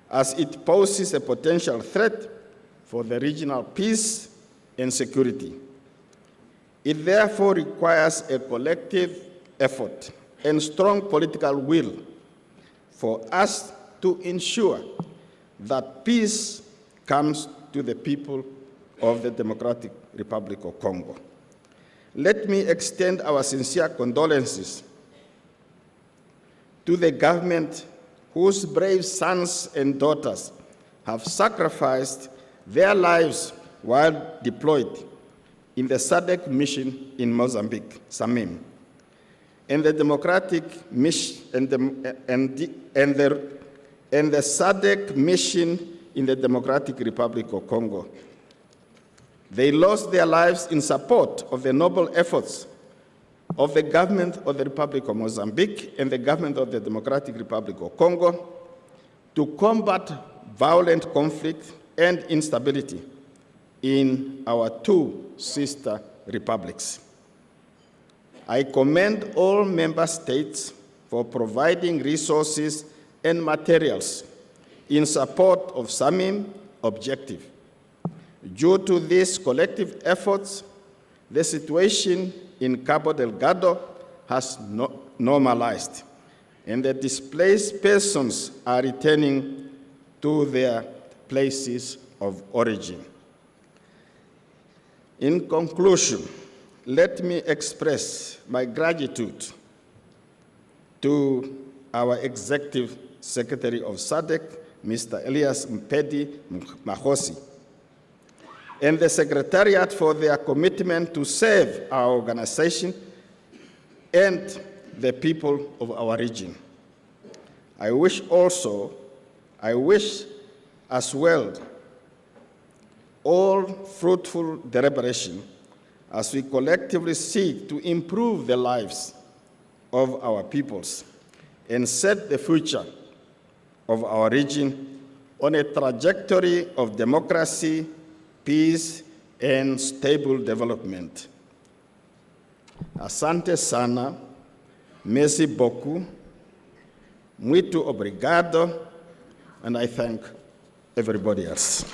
as it poses a potential threat for the regional peace and security. It therefore requires a collective effort and strong political will for us to ensure that peace comes to the people of the Democratic Republic of Congo. Let me extend our sincere condolences to the government whose brave sons and daughters have sacrificed their lives while deployed in the SADC mission in Mozambique, SAMIM, and the democratic mission and the SADC mission in the Democratic Republic of Congo. They lost their lives in support of the noble efforts of the government of the Republic of Mozambique and the government of the Democratic Republic of Congo to combat violent conflict and instability in our two sister republics. I commend all member states for providing resources and materials in support of SAMIM objective. Due to these collective efforts, the situation in Cabo Delgado has normalized, and the displaced persons are returning to their places of origin. In conclusion, let me express my gratitude to our Executive Secretary of SADC, Mr. Elias Mpedi Mahosi, and the Secretariat for their commitment to serve our organization and the people of our region. I wish as well all fruitful deliberation as we collectively seek to improve the lives of our peoples and set the future of our region on a trajectory of democracy, peace, and stable development. Asante sana, merci beaucoup, muito obrigado, and I thank everybody else.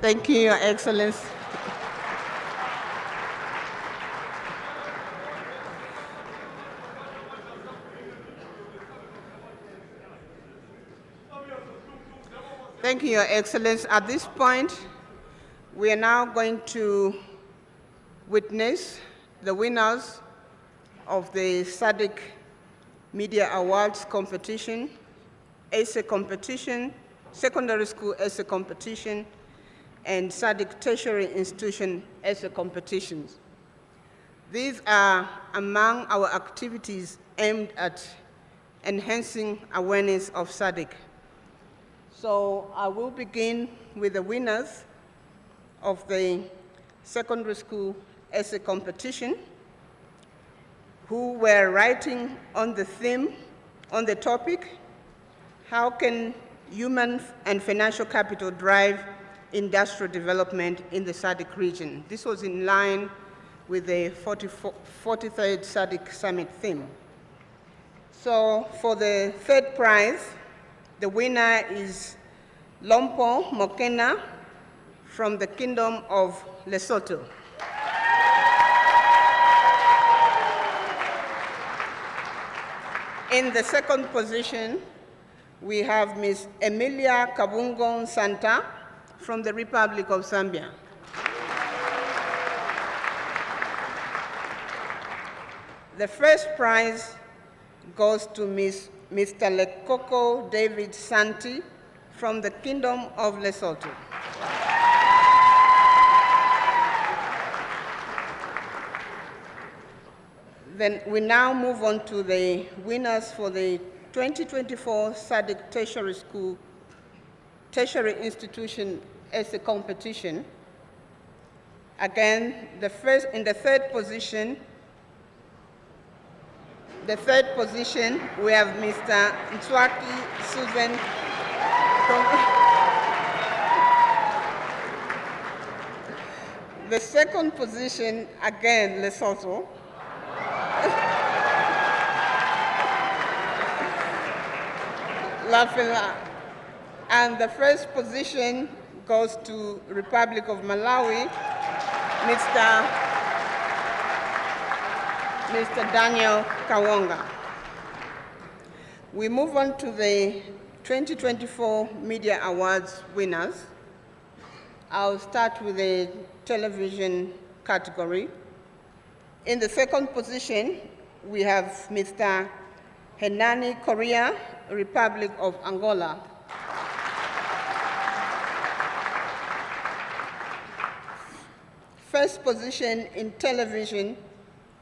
Thank you, Your Excellency. Thank you, Your Excellency. At this point, we are now going to witness the winners of the SADC Media Awards competition, essay competition, secondary school essay competition, and SADC tertiary institution essay competitions. These are among our activities aimed at enhancing awareness of SADC. So I will begin with the winners of the secondary school essay competition, who were writing on the theme, on the topic, how can human and financial capital drive industrial development in the SADC region. This was in line with the 43rd SADC Summit theme. So for the third prize, the winner is Lompo Mokena from the Kingdom of Lesotho. In the second position, we have Ms. Emilia Kabungon Santa from the Republic of Zambia. The first prize goes to Mr. Lekoko David Santi from the Kingdom of Lesotho. Then we now move on to the winners for the 2024 SADC Tertiary School, Tertiary Institution Essay Competition. Again, in the third position, we have Mr. Ntswaki Susan. The second position, again, Lesotho. Lafela. And the first position goes to Republic of Malawi, Mr. Daniel Kawonga. We move on to the 2024 Media Awards winners. I'll start with the television category. In the second position, we have Mr. Henani Korea, Republic of Angola. First position in television,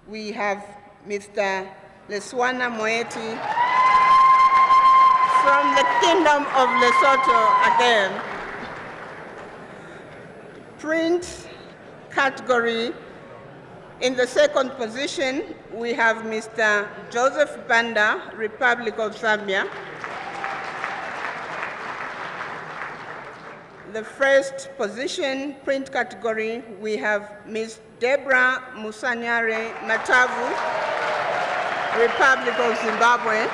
we have Mr. Leswana Moeti from the Kingdom of Lesotho again. Print category, in the second position, we have Mr. Joseph Banda, Republic of Zambia. The first position, print category, we have Ms. Deborah Musanyare Matavu, Republic of Zimbabwe.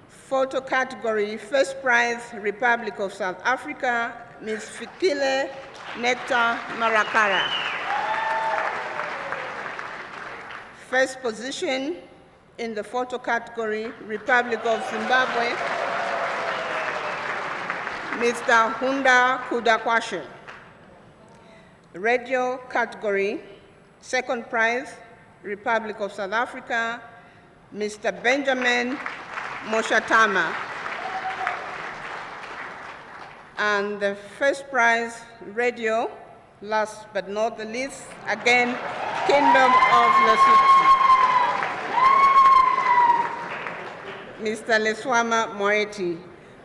Photo category, first prize, Republic of South Africa, Ms. Fikile Nectar Marakara. First position in the photo category, Republic of Zimbabwe, Mr. Hunda Kudakwashe. Radio category, second prize, Republic of South Africa, Mr. Benjamin Moshatama. And the first prize, radio, last but not the least, again, Kingdom of Lesotho. Mr. Leswama Moeti.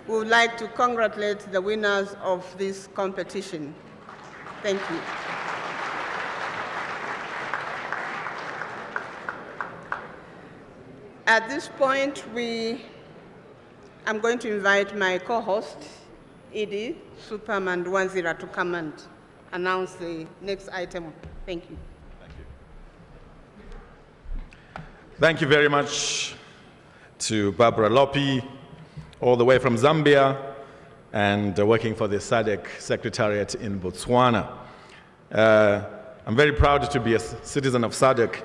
We would like to congratulate the winners of this competition. Thank you. At this point, I'm going to invite my co-host, Edie Superman Dwanzira, to come and announce the next item. Thank you. Thank you very much to Barbara Lopi, all the way from Zambia, and working for the SADC Secretariat in Botswana. I'm very proud to be a citizen of SADC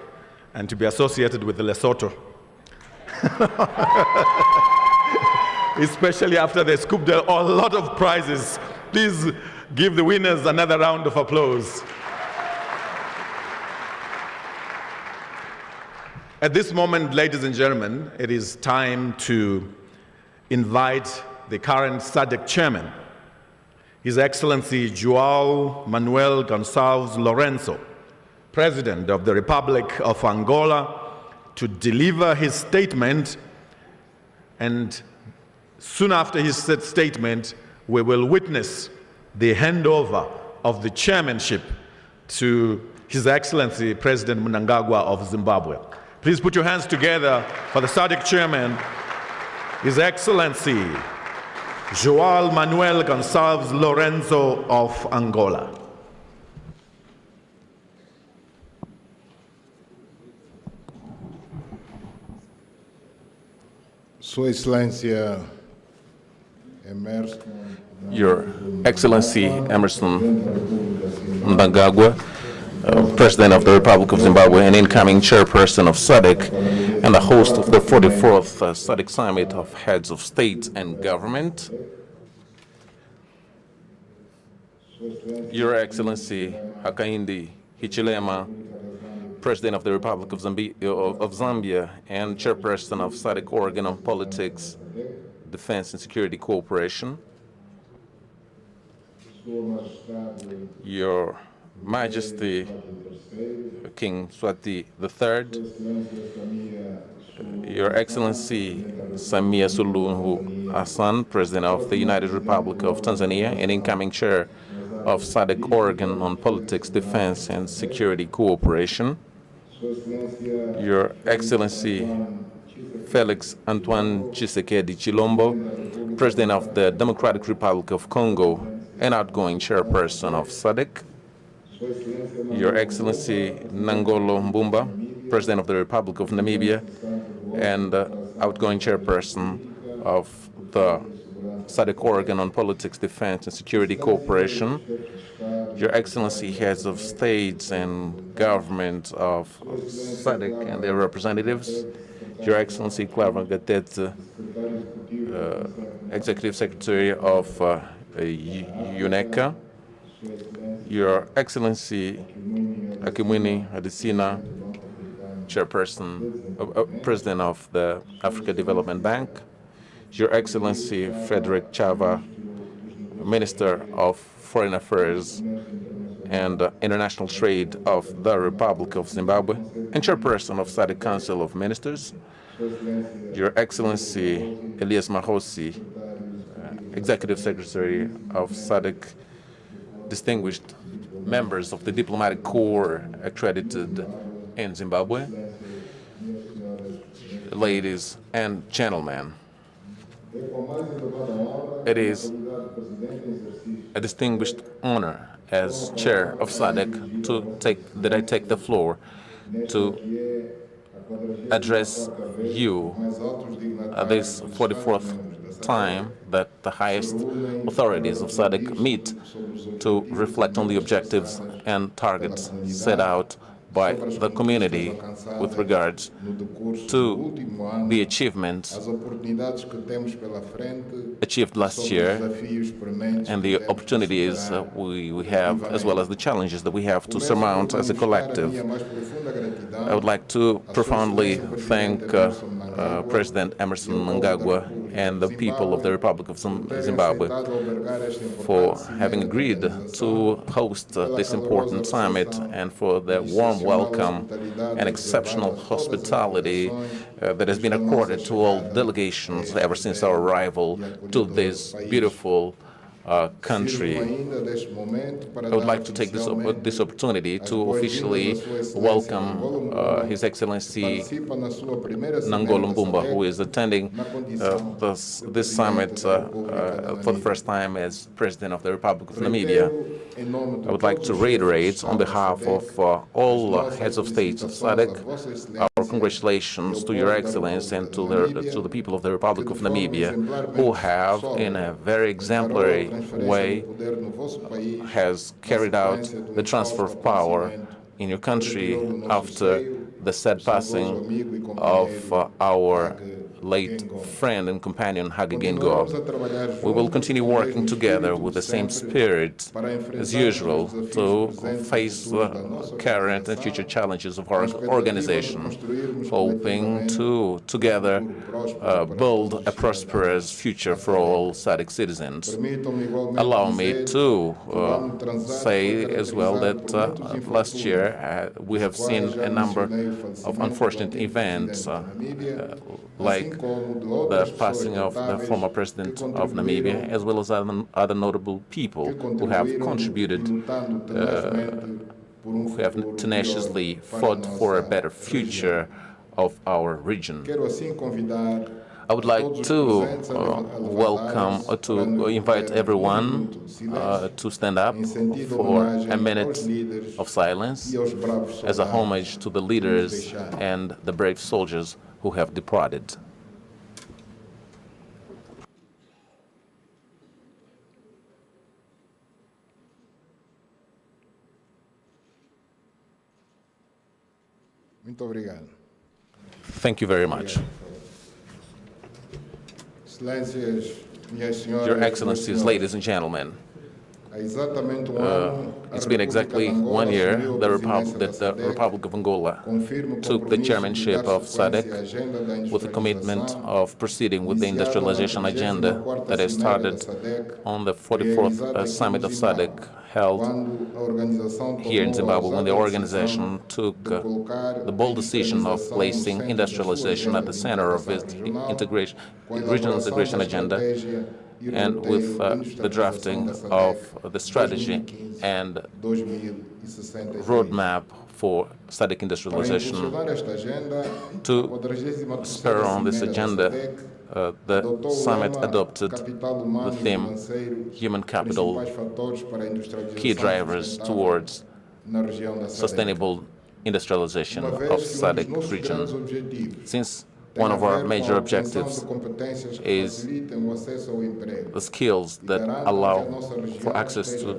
and to be associated with the Lesotho. Especially after they scooped a lot of prizes. Please give the winners another round of applause. At this moment, ladies and gentlemen, it is time to invite the current SADC chairman, His Excellency João Manuel Gonçalves Lourenço, President of the Republic of Angola, to deliver his statement, and soon after his statement, we will witness the handover of the chairmanship to His Excellency President Mnangagwa of Zimbabwe. Please put your hands together for the SADC chairman, His Excellency João Manuel Gonçalves Lourenço of Angola. Sua Excelência Your Excellency Emerson Mnangagwa, President of the Republic of Zimbabwe and incoming chairperson of SADC and the host of the 44th SADC Summit of Heads of State and Government. Your Excellency Hakainde Hichilema, President of the Republic of Zambia and chairperson of SADC Organ on Politics, Defense and Security Cooperation. Your Majesty King Mswati III, Your Excellency Samia Suluhu Hassan, President of the United Republic of Tanzania and incoming chair of SADC organ on politics, defense, and security cooperation, Your Excellency Felix Antoine Tshisekedi Chilombo, President of the Democratic Republic of Congo and outgoing chairperson of SADC, Your Excellency Nangolo Mbumba, President of the Republic of Namibia and outgoing chairperson of the SADC organ on politics, defense, and security cooperation, Your Excellency, heads of states and government of SADC and their representatives, Your Excellency Clara Gatete, Executive Secretary of UNECA, Your Excellency Akimwini Adesina, Chairperson, President of the Africa Development Bank, Your Excellency Frederick Chava, Minister of Foreign Affairs and International Trade of the Republic of Zimbabwe, and Chairperson of SADC Council of Ministers, Your Excellency Elias Mahosi, Executive Secretary of SADC, distinguished members of the Diplomatic Corps accredited in Zimbabwe, ladies and gentlemen. It is a distinguished honor as chair of SADC that I take the floor to address you at this 44th time that the highest authorities of SADC meet to reflect on the objectives and targets set out by the community with regards to the achievements achieved last year and the opportunities we have, as well as the challenges that we have to surmount as a collective. I would like to profoundly thank President Emerson Mnangagwa and the people of the Republic of Zimbabwe for having agreed to host this important summit and for the warm welcome and exceptional hospitality that has been accorded to all delegations ever since our arrival to this beautiful country. I would like to take this opportunity to officially welcome His Excellency Nangolo Mbumba, who is attending this summit for the first time as President of the Republic of Namibia. I would like to reiterate on behalf of all heads of states of SADC our congratulations to Your Excellency and to the people of the Republic of Namibia, who have, in a very exemplary way, has carried out the transfer of power in your country after the sad passing of our late friend and companion Hage Geingob. We will continue working together with the same spirit as usual to face the current and future challenges of our organization, hoping to together build a prosperous future for all SADC citizens. Allow me to say as well that last year we have seen a number of unfortunate events like the passing of the former president of Namibia, as well as other notable people who have contributed, who have tenaciously fought for a better future of our region. I would like to invite everyone to stand up for a minute of silence as a homage to the leaders and the brave soldiers who have departed. Muito obrigado. Thank you very much. Your Excellencies, ladies and gentlemen, it's been exactly 1 year that the Republic of Angola took the chairmanship of SADC with the commitment of proceeding with the industrialization agenda that has started on the 44th summit of SADC held here in Zimbabwe, when the organization took the bold decision of placing industrialization at the center of its regional integration agenda and with the drafting of the strategy and roadmap for SADC industrialization. To spur on this agenda, the summit adopted the theme Human Capital, Key Drivers Towards Sustainable Industrialization of SADC region. Since one of our major objectives is the skills that allow for access to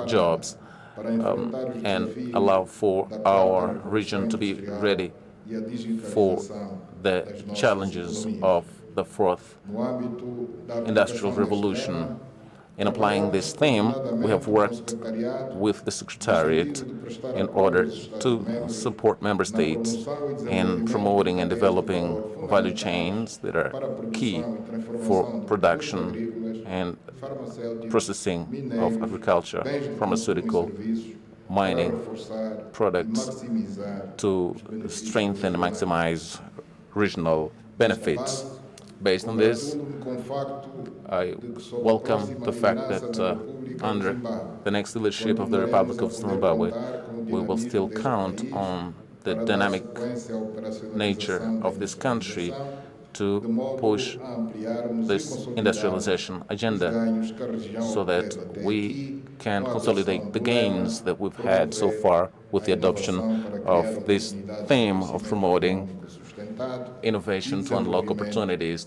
jobs and allow for our region to be ready for the challenges of the fourth industrial revolution. In applying this theme, we have worked with the Secretariat in order to support member states in promoting and developing value chains that are key for production and processing of agriculture, pharmaceutical, mining products to strengthen and maximize regional benefits. Based on this, I welcome the fact that under the next leadership of the Republic of Zimbabwe, we will still count on the dynamic nature of this country to push this industrialization agenda so that we can consolidate the gains that we've had so far with the adoption of this theme of promoting innovation to unlock opportunities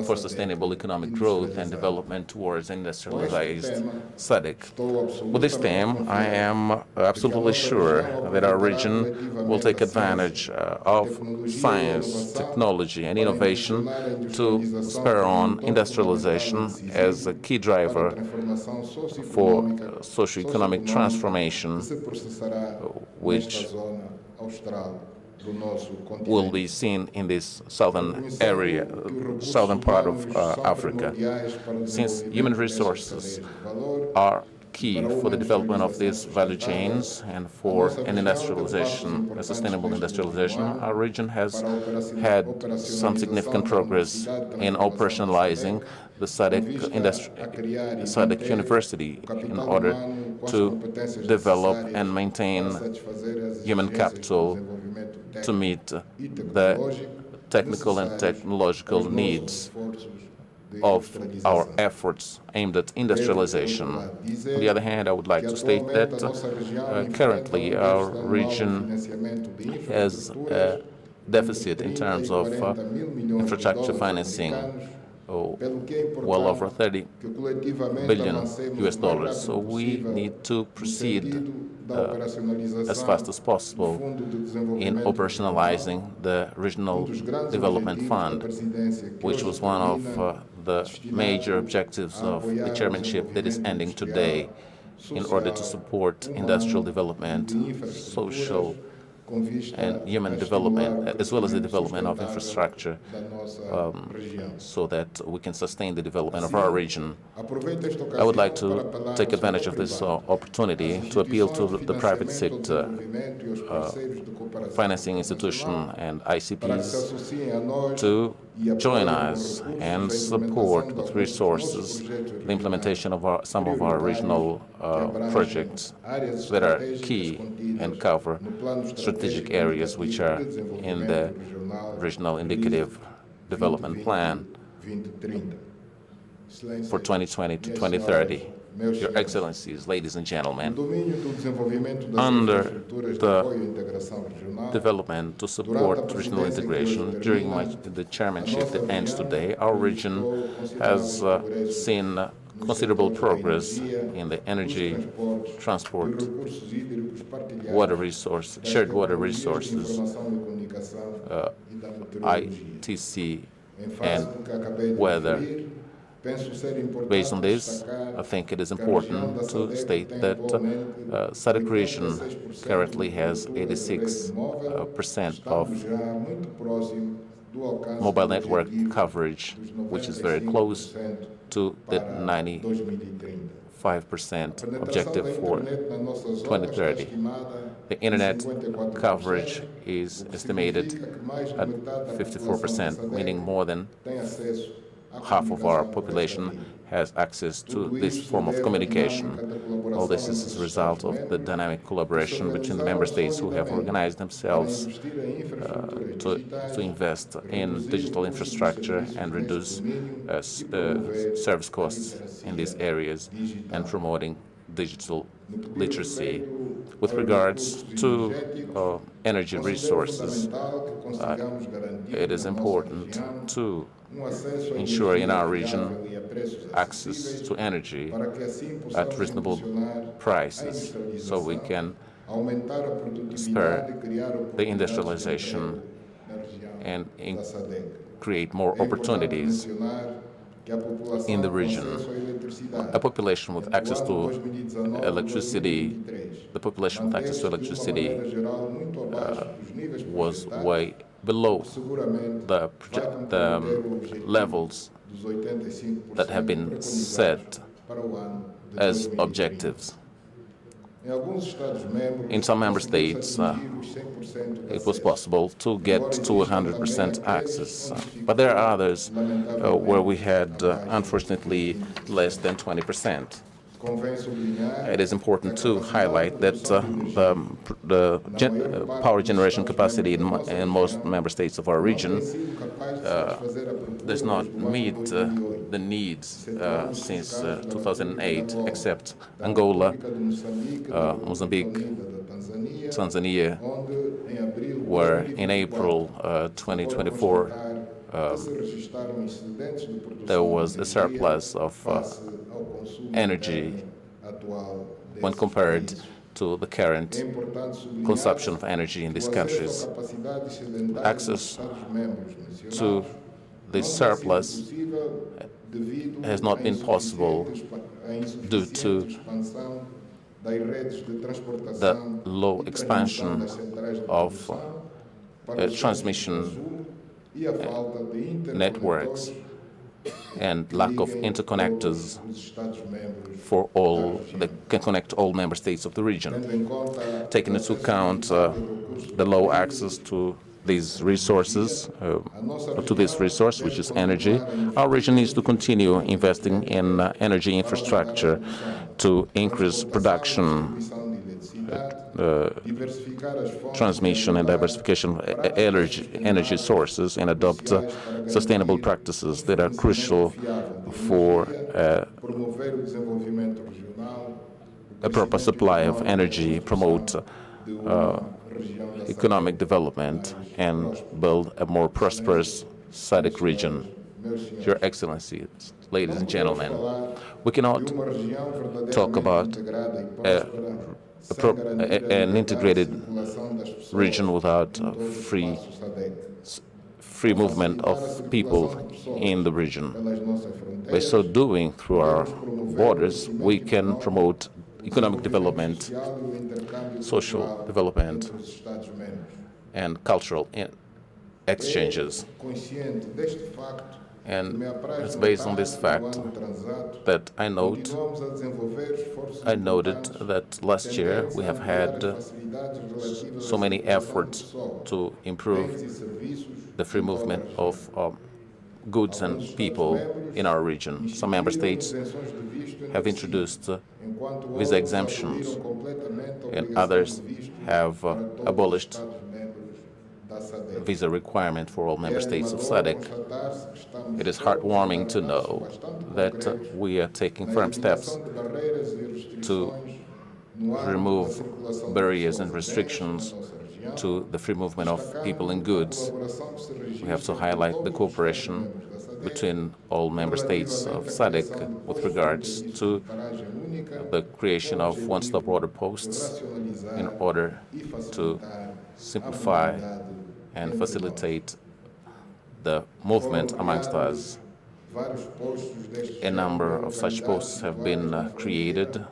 for sustainable economic growth and development towards industrialized SADC. With this theme, I am absolutely sure that our region will take advantage of science, technology, and innovation to spur on industrialization as a key driver for socio-economic transformation, which will be seen in this southern area, southern part of Africa. Since human resources are key for the development of these value chains and for an industrialization, a sustainable industrialization, our region has had some significant progress in operationalizing the SADC University in order to develop and maintain human capital to meet the technical and technological needs of our efforts aimed at industrialization. On the other hand, I would like to state that currently our region has a deficit in terms of infrastructure financing, well over 30 billion US dollars. So we need to proceed as fast as possible in operationalizing the Regional Development Fund, which was one of the major objectives of the chairmanship that is ending today, in order to support industrial development, social and human development, as well as the development of infrastructure, so that we can sustain the development of our region. I would like to take advantage of this opportunity to appeal to the private sector, financing institution and ICPs to join us and support with resources the implementation of some of our regional projects that are key and cover strategic areas which are in the Regional Indicative Development Plan for 2020 to 2030. Your Excellencies, ladies and gentlemen, under the development to support regional integration, during the chairmanship that ends today, our region has seen considerable progress in the energy, transport, water resource, shared water resources, ITC, and weather. Based on this, I think it is important to state that SADC region currently has 86% of mobile network coverage, which is very close to the 95% objective for 2030. The internet coverage is estimated at 54%, meaning more than half of our population has access to this form of communication. All this is as a result of the dynamic collaboration between the member states who have organized themselves to invest in digital infrastructure and reduce service costs in these areas and promoting digital literacy. With regards to energy resources, it is important to ensure in our region access to energy at reasonable prices so we can spur the industrialization and create more opportunities in the region. A population with access to electricity, the population with access to electricity was way below the levels that have been set as objectives. In some member states, it was possible to get to 100% access, but there are others where we had, unfortunately, less than 20%. It is important to highlight that the power generation capacity in most member states of our region does not meet the needs since 2008, except Angola, Mozambique, Tanzania, where in April 2024 there was a surplus of energy when compared to the current consumption of energy in these countries. Access to this surplus has not been possible due to the low expansion of transmission networks and lack of interconnectors for all that can connect all member states of the region. Taking into account the low access to these resources, to this resource, which is energy, our region needs to continue investing in energy infrastructure to increase production, transmission and diversification of energy sources and adopt sustainable practices that are crucial for a proper supply of energy, promote economic development, and build a more prosperous SADC region. Your Excellency, ladies and gentlemen, we cannot talk about an integrated region without free movement of people in the region. By so doing, through our borders, we can promote economic development, social development, and cultural exchanges. And it's based on this fact that I noted that last year we have had so many efforts to improve the free movement of goods and people in our region. Some member states have introduced visa exemptions, and others have abolished visa requirement for all member states of SADC. It is heartwarming to know that we are taking firm steps to remove barriers and restrictions to the free movement of people and goods. We have to highlight the cooperation between all member states of SADC with regards to the creation of one-stop border posts in order to simplify and facilitate the movement amongst us. A number of such posts have been created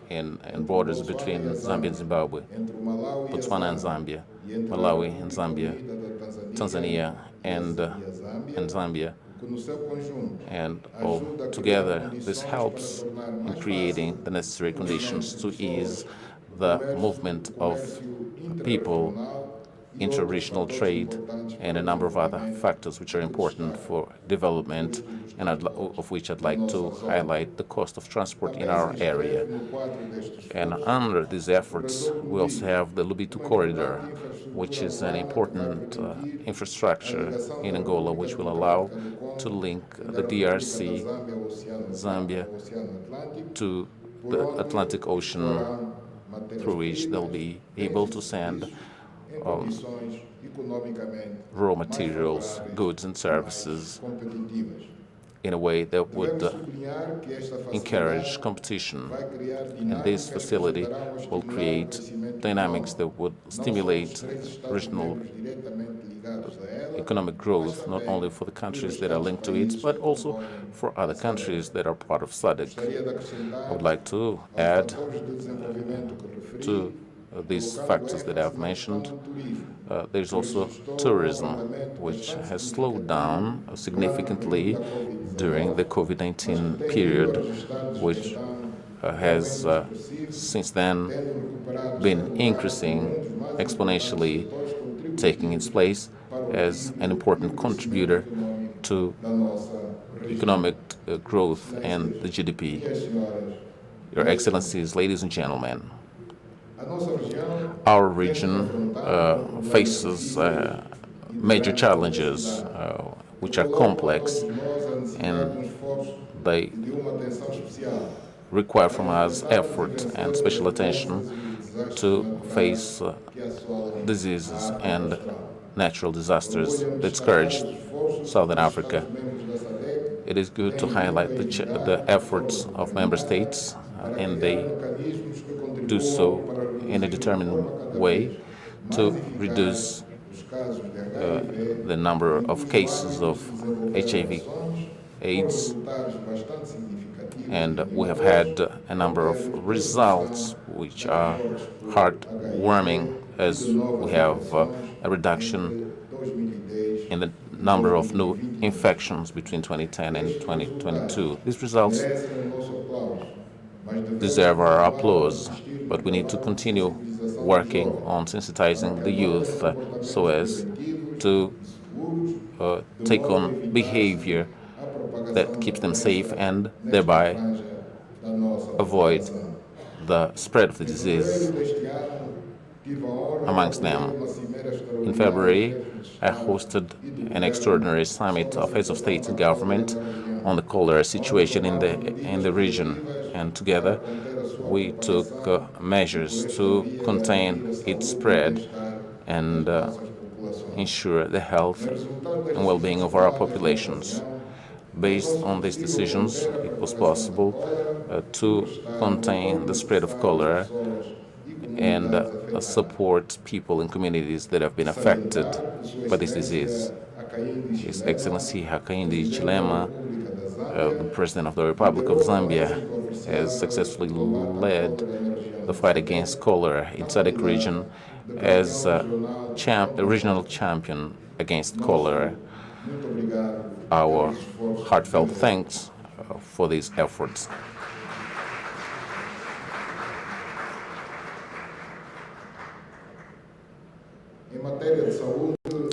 in borders between Zambia and Zimbabwe, Botswana and Zambia, Malawi and Zambia, Tanzania and Zambia. And all together, this helps in creating the necessary conditions to ease the movement of people inter-regional trade, and a number of other factors which are important for development, and of which I'd like to highlight the cost of transport in our area. And under these efforts, we also have the Lobito Corridor, which is an important infrastructure in Angola, which will allow to link the DRC, Zambia, to the Atlantic Ocean, through which they'll be able to send raw materials, goods and services in a way that would encourage competition. And this facility will create dynamics that would stimulate regional economic growth, not only for the countries that are linked to it, but also for other countries that are part of SADC. I would like to add to these factors that I've mentioned. There's also tourism, which has slowed down significantly during the COVID-19 period, which has since then been increasing exponentially, taking its place as an important contributor to economic growth and the GDP. Your Excellencies, ladies and gentlemen, our region faces major challenges which are complex, and they require from us effort and special attention to face diseases and natural disasters that scourge Southern Africa. It is good to highlight the efforts of member states, and they do so in a determined way to reduce the number of cases of HIV/AIDS, and we have had a number of results which are heartwarming, as we have a reduction in the number of new infections between 2010 and 2022. These results deserve our applause, but we need to continue working on sensitizing the youth so as to take on behavior that keeps them safe and thereby avoid the spread of the disease amongst them. In February, I hosted an extraordinary summit of heads of state and government on the cholera situation in the region, and together we took measures to contain its spread and ensure the health and well-being of our populations. Based on these decisions, it was possible to contain the spread of cholera and support people in communities that have been affected by this disease. His Excellency Hakainde Hichilema, the President of the Republic of Zambia, has successfully led the fight against cholera in SADC region as a regional champion against cholera. Our heartfelt thanks for these efforts.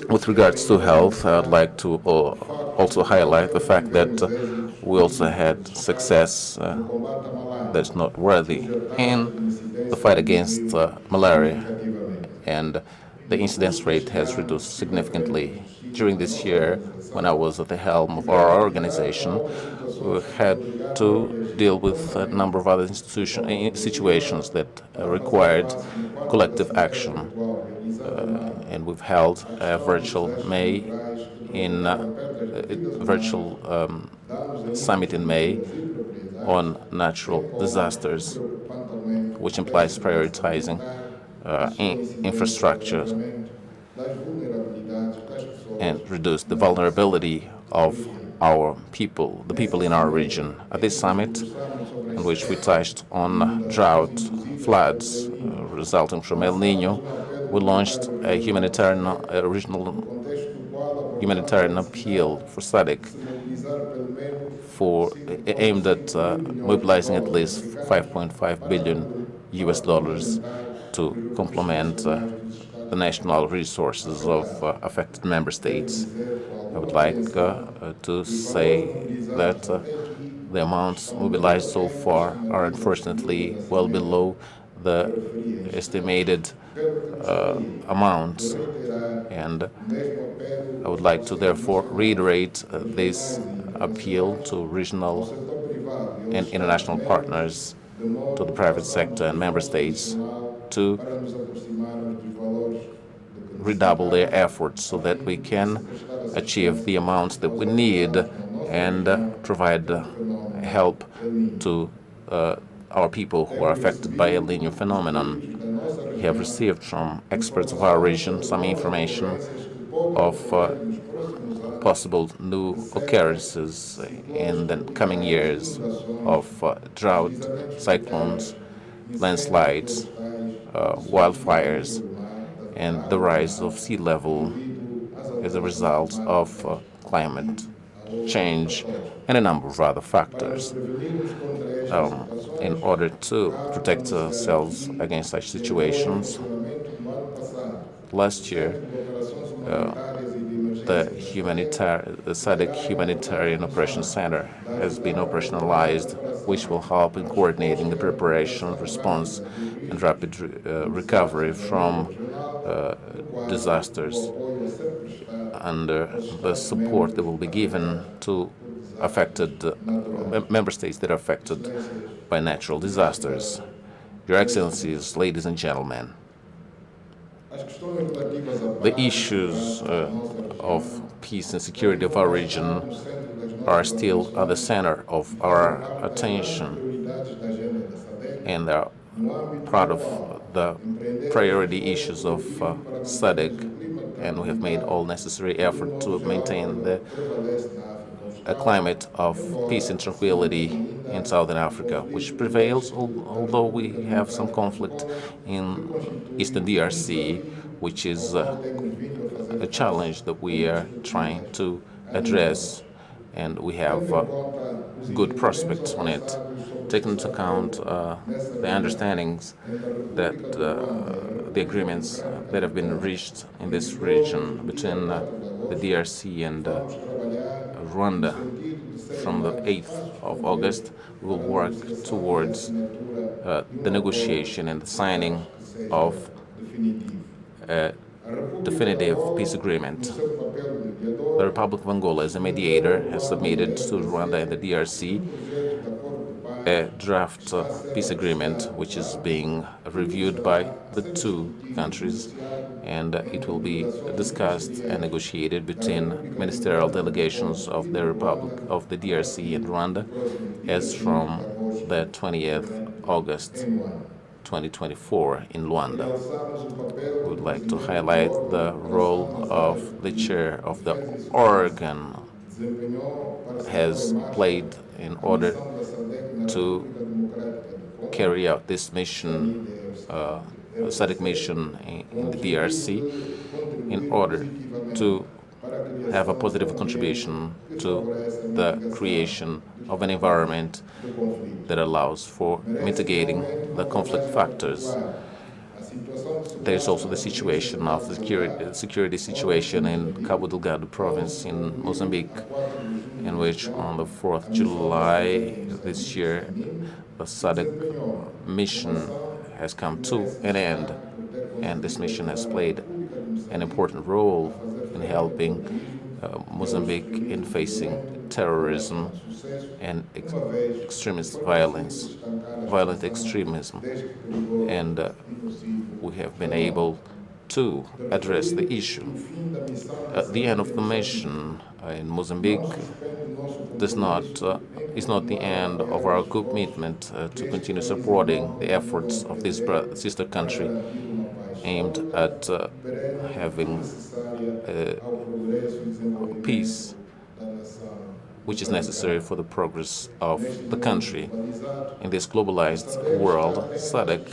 With regards to health, I'd like to also highlight the fact that we also had success that's noteworthy in the fight against malaria, and the incidence rate has reduced significantly. During this year, when I was at the helm of our organization, we had to deal with a number of other situations that required collective action. And we've held a virtual summit in May on natural disasters, which implies prioritizing infrastructure and reduce the vulnerability of our people, the people in our region. At this summit, in which we touched on drought, floods resulting from El Nino, we launched a regional humanitarian appeal for SADC aimed at mobilizing at least $5.5 billion to complement the national resources of affected member states. I would like to say that the amounts mobilized so far are unfortunately well below the estimated amounts, and I would like to therefore reiterate this appeal to regional and international partners, to the private sector and member states, to redouble their efforts so that we can achieve the amounts that we need and provide help to our people who are affected by El Niño phenomenon. We have received from experts of our region some information of possible new occurrences in the coming years of drought, cyclones, landslides, wildfires, and the rise of sea level as a result of climate change and a number of other factors. In order to protect ourselves against such situations, last year the SADC Humanitarian Operations Center has been operationalized, which will help in coordinating the preparation, response, and rapid recovery from disasters, under the support that will be given to affected member states that are affected by natural disasters. Your Excellencies, ladies and gentlemen, the issues of peace and security of our region are still at the center of our attention, and are part of the priority issues of SADC, and we have made all necessary effort to maintain a climate of peace and tranquility in Southern Africa, which prevails, although we have some conflict in Eastern DRC, which is a challenge that we are trying to address, and we have good prospects on it. Taking into account the understandings that the agreements that have been reached in this region between the DRC and Rwanda from the 8th of August, we will work towards the negotiation and the signing of a definitive peace agreement. The Republic of Angola, as a mediator, has submitted to Rwanda and the DRC a draft peace agreement, which is being reviewed by the two countries, and it will be discussed and negotiated between ministerial delegations of the Republic of the DRC and Rwanda as from the 20th August 2024 in Luanda. We would like to highlight the role of the chair of the organ has played in order to carry out this mission, SADC mission in the DRC, in order to have a positive contribution to the creation of an environment that allows for mitigating the conflict factors. There is also the situation of the security situation in Cabo Delgado province in Mozambique, in which on the 4th July this year, the SADC mission has come to an end, and this mission has played an important role in helping Mozambique in facing terrorism and extremist violence, violent extremism, and we have been able to address the issue. At the end of the mission in Mozambique is not the end of our commitment to continue supporting the efforts of this sister country aimed at having peace, which is necessary for the progress of the country. In this globalized world, SADC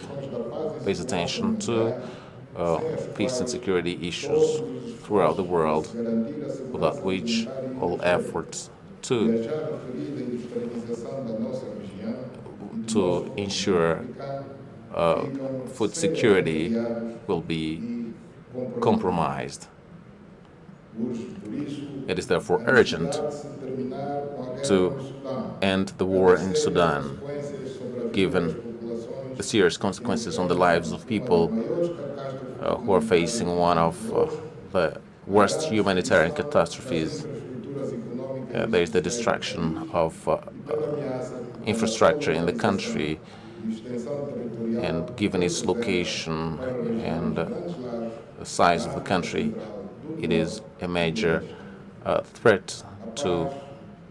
pays attention to peace and security issues throughout the world, without which all efforts to ensure food security will be compromised. It is therefore urgent to end the war in Sudan, given the serious consequences on the lives of people who are facing one of the worst humanitarian catastrophes. There is the destruction of infrastructure in the country, and given its location and the size of the country, it is a major threat to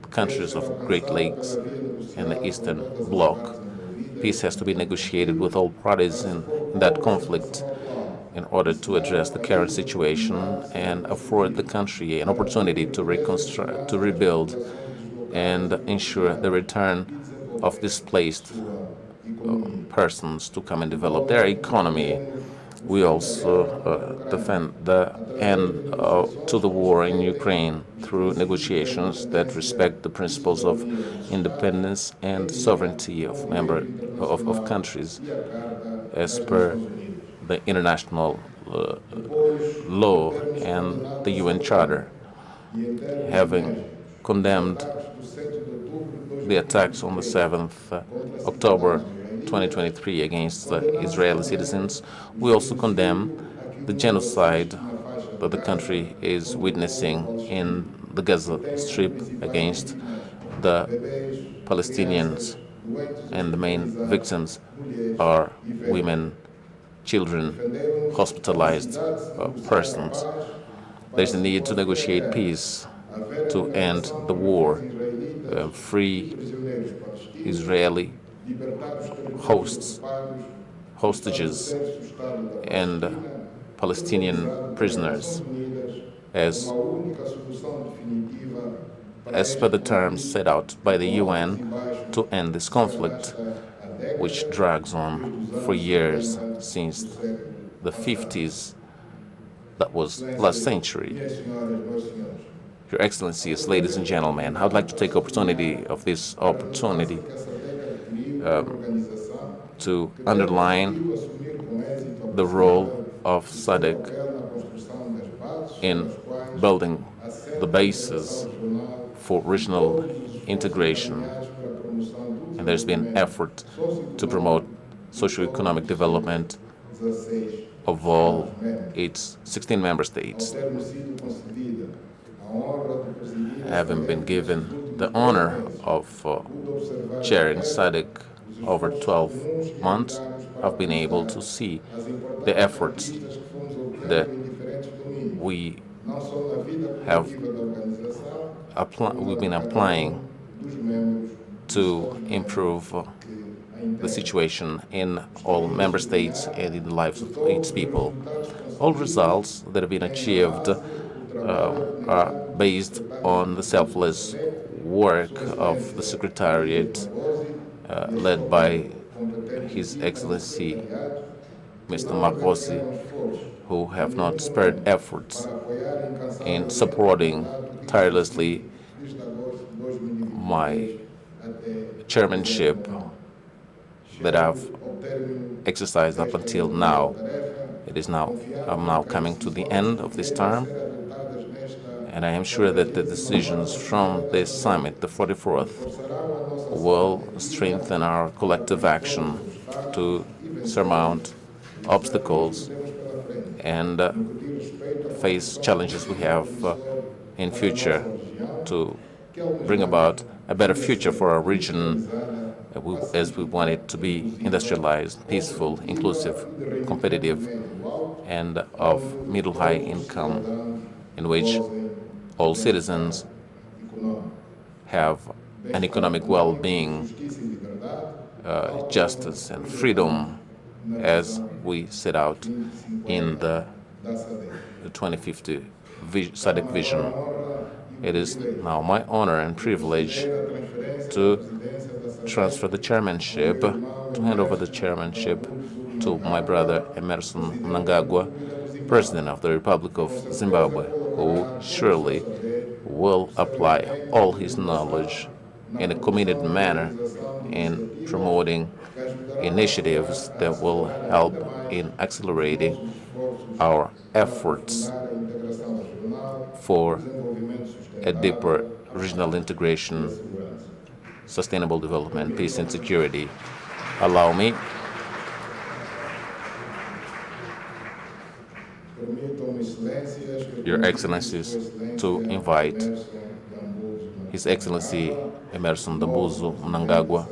the countries of Great Lakes and the Eastern Bloc. Peace has to be negotiated with all parties in that conflict in order to address the current situation and afford the country an opportunity to reconstruct, to rebuild, and ensure the return of displaced persons to come and develop their economy. We also defend the end to the war in Ukraine through negotiations that respect the principles of independence and sovereignty of countries as per the international law and the UN Charter. Having condemned the attacks on the 7th October 2023 against Israeli citizens, we also condemn the genocide that the country is witnessing in the Gaza Strip against the Palestinians, and the main victims are women, children, hospitalized persons. There's a need to negotiate peace, to end the war, free Israeli hostages, and Palestinian prisoners as per the terms set out by the UN to end this conflict, which drags on for years, since the 50s. That was last century. Your Excellencies, ladies and gentlemen, I would like to take opportunity of this opportunity to underline the role of SADC in building the basis for regional integration. And there's been effort to promote socio-economic development of all its 16 member states. Having been given the honor of chairing SADC over 12 months, I've been able to see the efforts that we've been applying to improve the situation in all member states and in the lives of its people. All results that have been achieved are based on the selfless work of the Secretariat led by His Excellency Mr. Makosi, who have not spared efforts in supporting tirelessly my chairmanship that I've exercised up until now. I'm now coming to the end of this term, and I am sure that the decisions from this summit, the 44th, will strengthen our collective action to surmount obstacles and face challenges we have in future to bring about a better future for our region as we want it to be industrialized, peaceful, inclusive, competitive, and of middle-high income, in which all citizens have an economic well-being, justice, and freedom, as we set out in the 2050 SADC vision. It is now my honor and privilege to transfer the chairmanship, to hand over the chairmanship to my brother Emerson Mnangagwa, President of the Republic of Zimbabwe, who surely will apply all his knowledge in a committed manner in promoting initiatives that will help in accelerating our efforts for a deeper regional integration, sustainable development, peace and security. Allow me Your Excellencies to invite His Excellency Emerson Dambuzo Mnangagwa,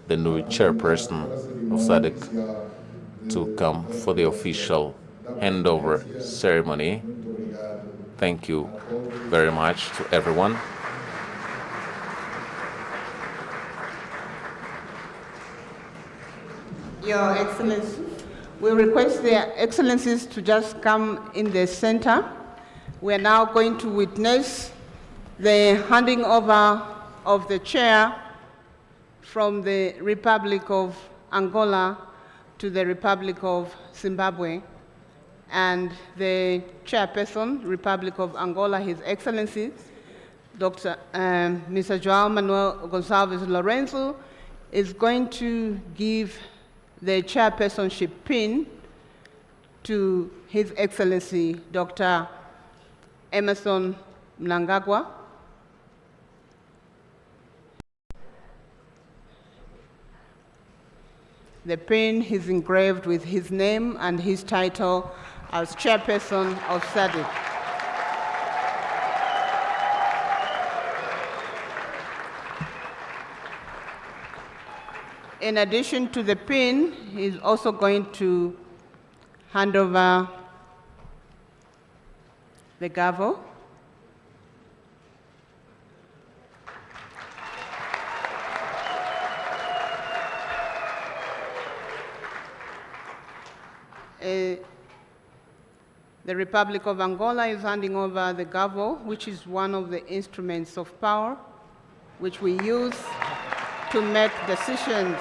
the new chairperson of SADC, to come for the official handover ceremony. Thank you very much to everyone. Your Excellency, we request their Excellencies to just come in the center. We are now going to witness the handing over of the chair from the Republic of Angola to the Republic of Zimbabwe. And the chairperson, Republic of Angola, His Excellency, Mr. João Manuel Gonçalves Lourenço, is going to give the chairpersonship pin to His Excellency, Dr. Emerson Mnangagwa. The pin is engraved with his name and his title as chairperson of SADC. In addition to the pin, he's also going to hand over the gavel. The Republic of Angola is handing over the gavel, which is one of the instruments of power which we use to make decisions.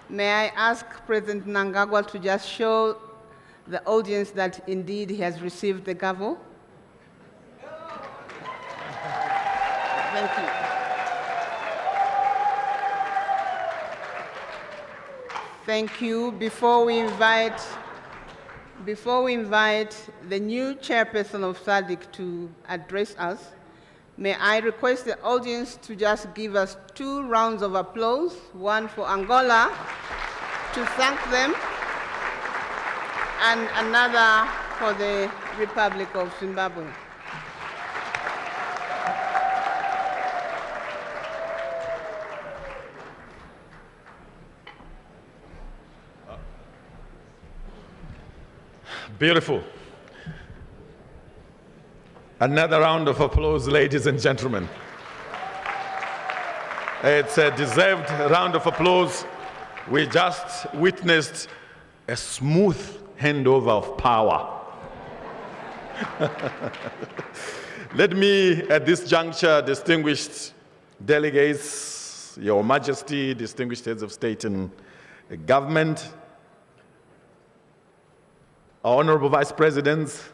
May I ask President Mnangagwa to just show the audience that indeed he has received the gavel? Thank you. Thank you. Before we invite the new chairperson of SADC to address us, may I request the audience to just give us 2 rounds of applause, one for Angola to thank them, and another for the Republic of Zimbabwe. Beautiful. Another round of applause, ladies and gentlemen. It's a deserved round of applause. We just witnessed a smooth handover of power. Let me, at this juncture, distinguished delegates, Your Majesty, distinguished heads of state and government, our honorable vice presidents,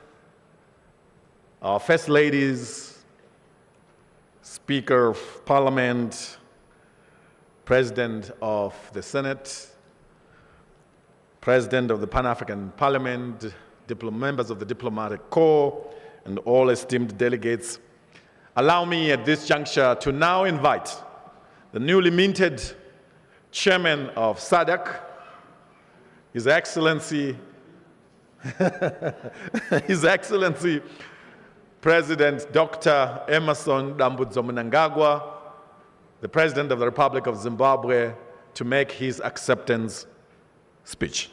our first ladies, Speaker of Parliament, President of the Senate, President of the Pan-African Parliament, members of the Diplomatic Corps, and all esteemed delegates, allow me at this juncture to now invite the newly minted chairman of SADC, His Excellency, His Excellency, President Dr. Emerson Dambuzo Mnangagwa, the President of the Republic of Zimbabwe, to make his acceptance speech.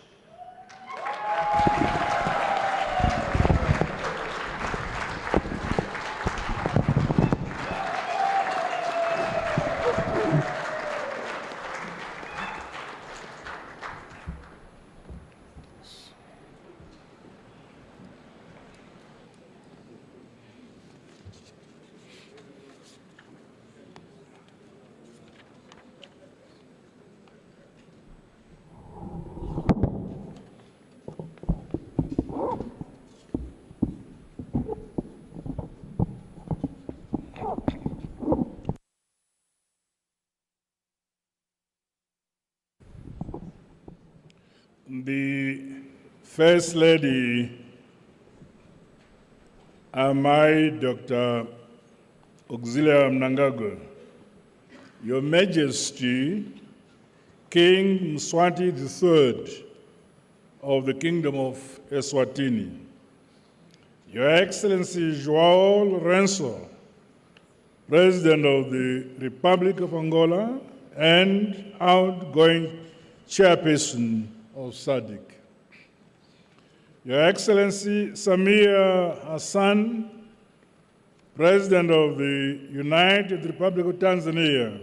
First Lady Amai Dr. Auxilia Mnangagwa, Your Majesty, King Mswati III of the Kingdom of Eswatini, Your Excellency Joao Lourenço, President of the Republic of Angola and outgoing Chairperson of SADC, Your Excellency Samia Hassan, President of the United Republic of Tanzania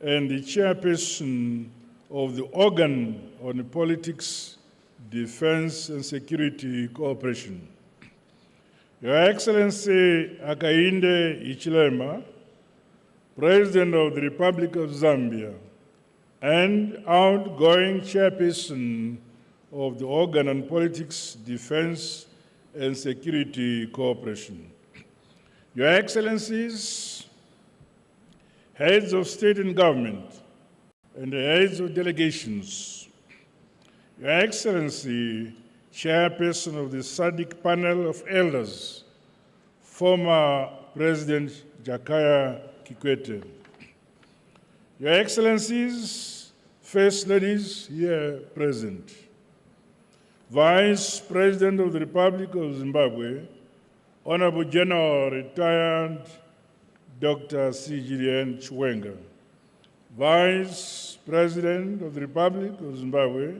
and the Chairperson of the Organ on Politics, Defense and Security Cooperation, Your Excellency Hakainde Hichilema, President of the Republic of Zambia and outgoing Chairperson of the Organ on Politics, Defense and Security Cooperation, Your Excellencies, Heads of State and Government, and the heads of delegations, Your Excellency, Chairperson of the SADC Panel of Elders, former President Jakaya Kikwete, Your Excellencies, First Ladies here present, Vice President of the Republic of Zimbabwe, Honorable General Retired Dr. C. Julian Chiwenga, Vice President of the Republic of Zimbabwe,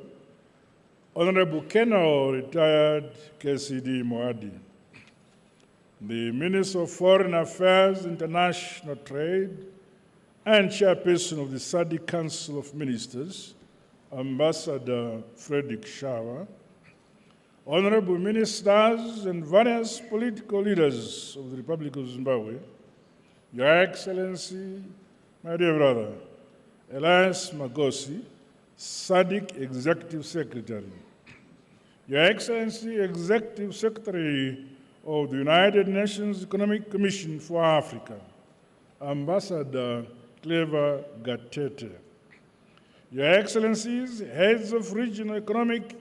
Honorable Colonel Retired KCD Moadi, the Minister of Foreign Affairs, International Trade, and Chairperson of the SADC Council of Ministers, Ambassador Frederick Shawa, Honorable Ministers and various political leaders of the Republic of Zimbabwe, Your Excellency, my dear brother, Elias Magosi, SADC Executive Secretary, Your Excellency, Executive Secretary of the United Nations Economic Commission for Africa, Ambassador Clever Gatete, Your Excellencies, Heads of Regional Economic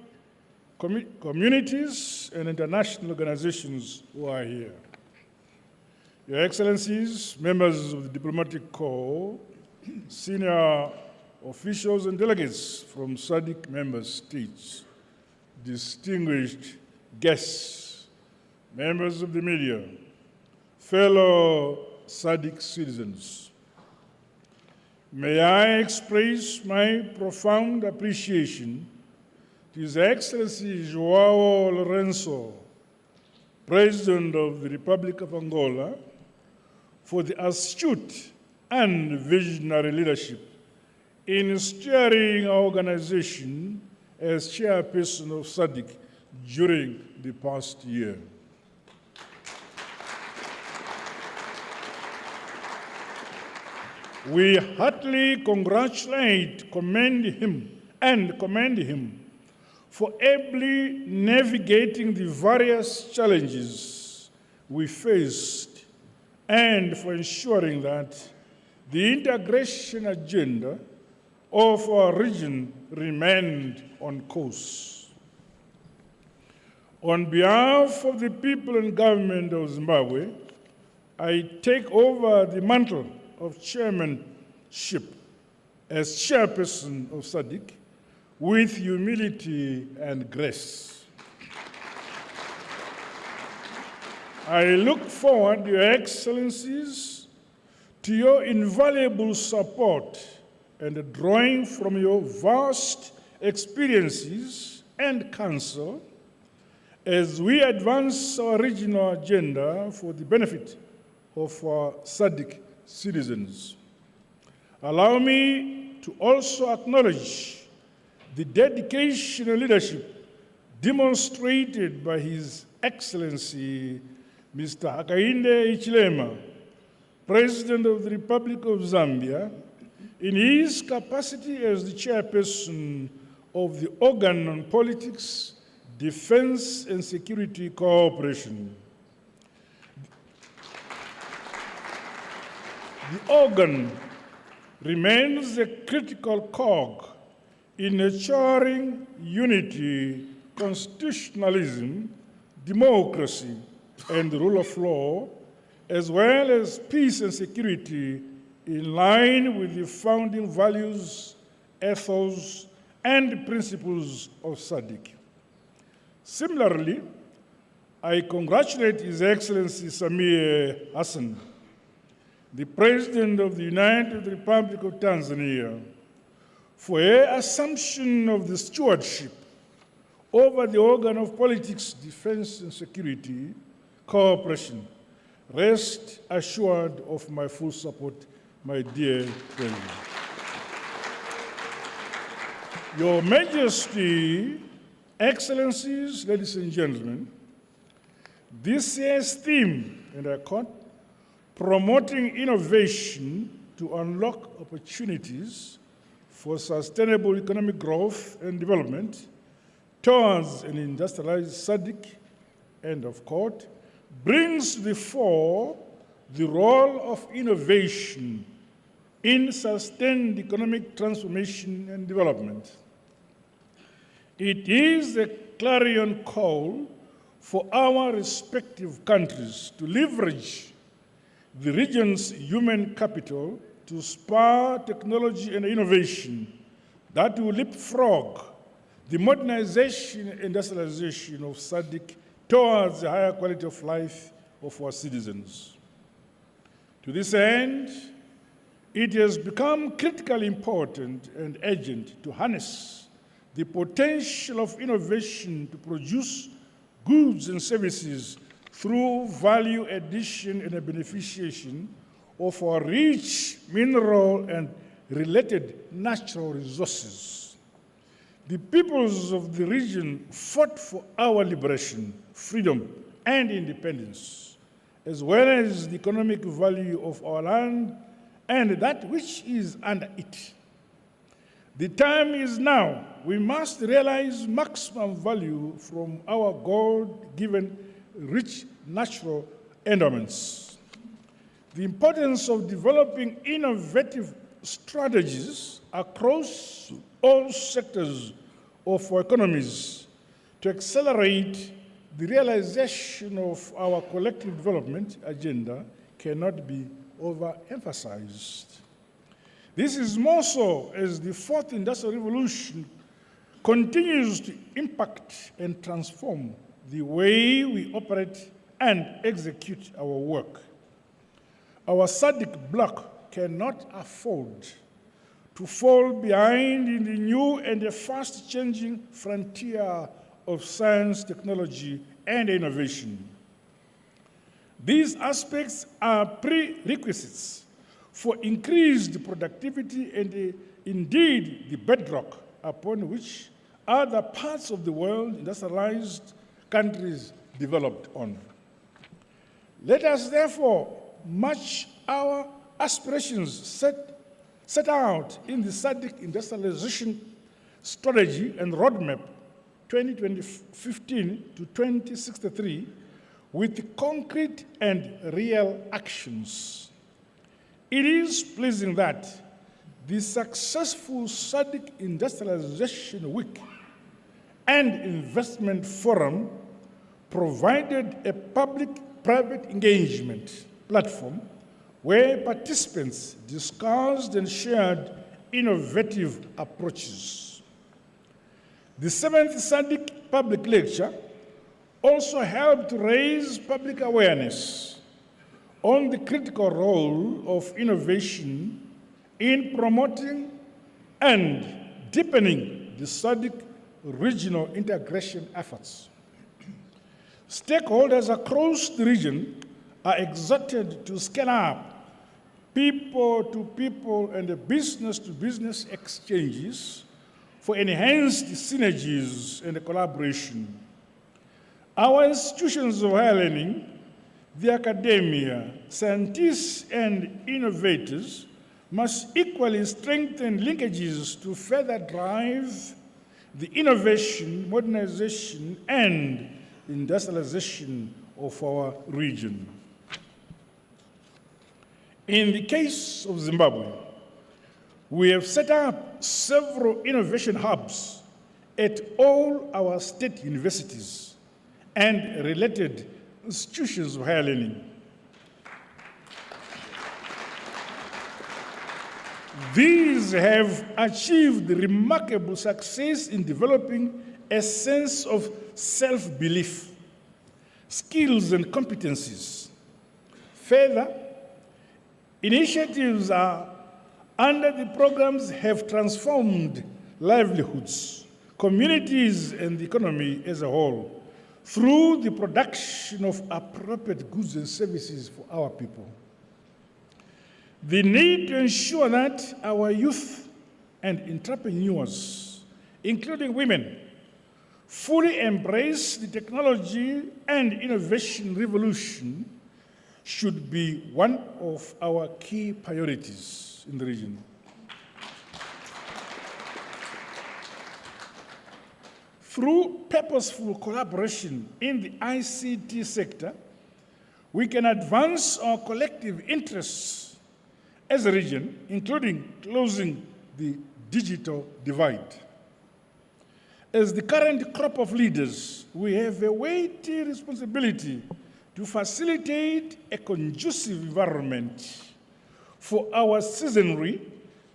Communities and international organizations who are here, Your Excellencies, members of the Diplomatic Corps, senior officials and delegates from SADC member states, distinguished guests, members of the media, fellow SADC citizens, may I express my profound appreciation to His Excellency Joao Lourenço, President of the Republic of Angola, for the astute and visionary leadership in steering our organization as chairperson of SADC during the past year. We heartily commend him for ably navigating the various challenges we faced and for ensuring that the integration agenda of our region remained on course. On behalf of the people and government of Zimbabwe, I take over the mantle of chairmanship as chairperson of SADC with humility and grace. I look forward, Your Excellencies, to your invaluable support and drawing from your vast experiences and counsel as we advance our regional agenda for the benefit of our SADC citizens. Allow me to also acknowledge the dedication and leadership demonstrated by His Excellency Mr. Hakainde Hichilema, President of the Republic of Zambia, in his capacity as the chairperson of the Organ on Politics, Defense and Security Cooperation. The organ remains a critical cog in nurturing unity, constitutionalism, democracy, and the rule of law, as well as peace and security in line with the founding values, ethos, and principles of SADC. Similarly, I congratulate His Excellency Samia Hassan, the President of the United Republic of Tanzania, for her assumption of the stewardship over the organ of politics, defense, and security cooperation. Rest assured of my full support, my dear President. Your Majesty, Excellencies, ladies and gentlemen, this year's theme, and I quote, promoting innovation to unlock opportunities for sustainable economic growth and development towards an industrialized SADC, end of quote, brings to the fore the role of innovation in sustained economic transformation and development. It is a clarion call for our respective countries to leverage the region's human capital to spur technology and innovation that will leapfrog the modernization and industrialization of SADC towards a higher quality of life of our citizens. To this end, it has become critically important and urgent to harness the potential of innovation to produce goods and services through value addition and a beneficiation of our rich mineral and related natural resources. The peoples of the region fought for our liberation, freedom, and independence, as well as the economic value of our land and that which is under it. The time is now. We must realize maximum value from our God-given rich natural endowments. The importance of developing innovative strategies across all sectors of our economies to accelerate the realization of our collective development agenda cannot be overemphasized. This is more so as the fourth industrial revolution continues to impact and transform the way we operate and execute our work. Our SADC bloc cannot afford to fall behind in the new and the fast-changing frontier of science, technology, and innovation. These aspects are prerequisites for increased productivity and indeed the bedrock upon which other parts of the world, industrialized countries, developed on. Let us therefore match our aspirations set out in the SADC industrialization strategy and roadmap 2015 to 2063 with concrete and real actions. It is pleasing that the successful SADC Industrialization Week and Investment Forum provided a public-private engagement platform where participants discussed and shared innovative approaches. The 7th SADC Public Lecture also helped to raise public awareness on the critical role of innovation in promoting and deepening the SADC regional integration efforts. Stakeholders across the region are exhorted to scale up people-to-people and business-to-business exchanges for enhanced synergies and collaboration. Our institutions of higher learning, the academia, scientists, and innovators must equally strengthen linkages to further drive the innovation, modernization, and industrialization of our region. In the case of Zimbabwe, we have set up several innovation hubs at all our state universities and related institutions of higher learning. These have achieved remarkable success in developing a sense of self-belief, skills, and competencies. Further, initiatives under the programs have transformed livelihoods, communities, and the economy as a whole through the production of appropriate goods and services for our people. The need to ensure that our youth and entrepreneurs, including women, fully embrace the technology and innovation revolution should be one of our key priorities in the region. Through purposeful collaboration in the ICT sector, we can advance our collective interests as a region, including closing the digital divide. As the current crop of leaders, we have a weighty responsibility to facilitate a conducive environment for our citizenry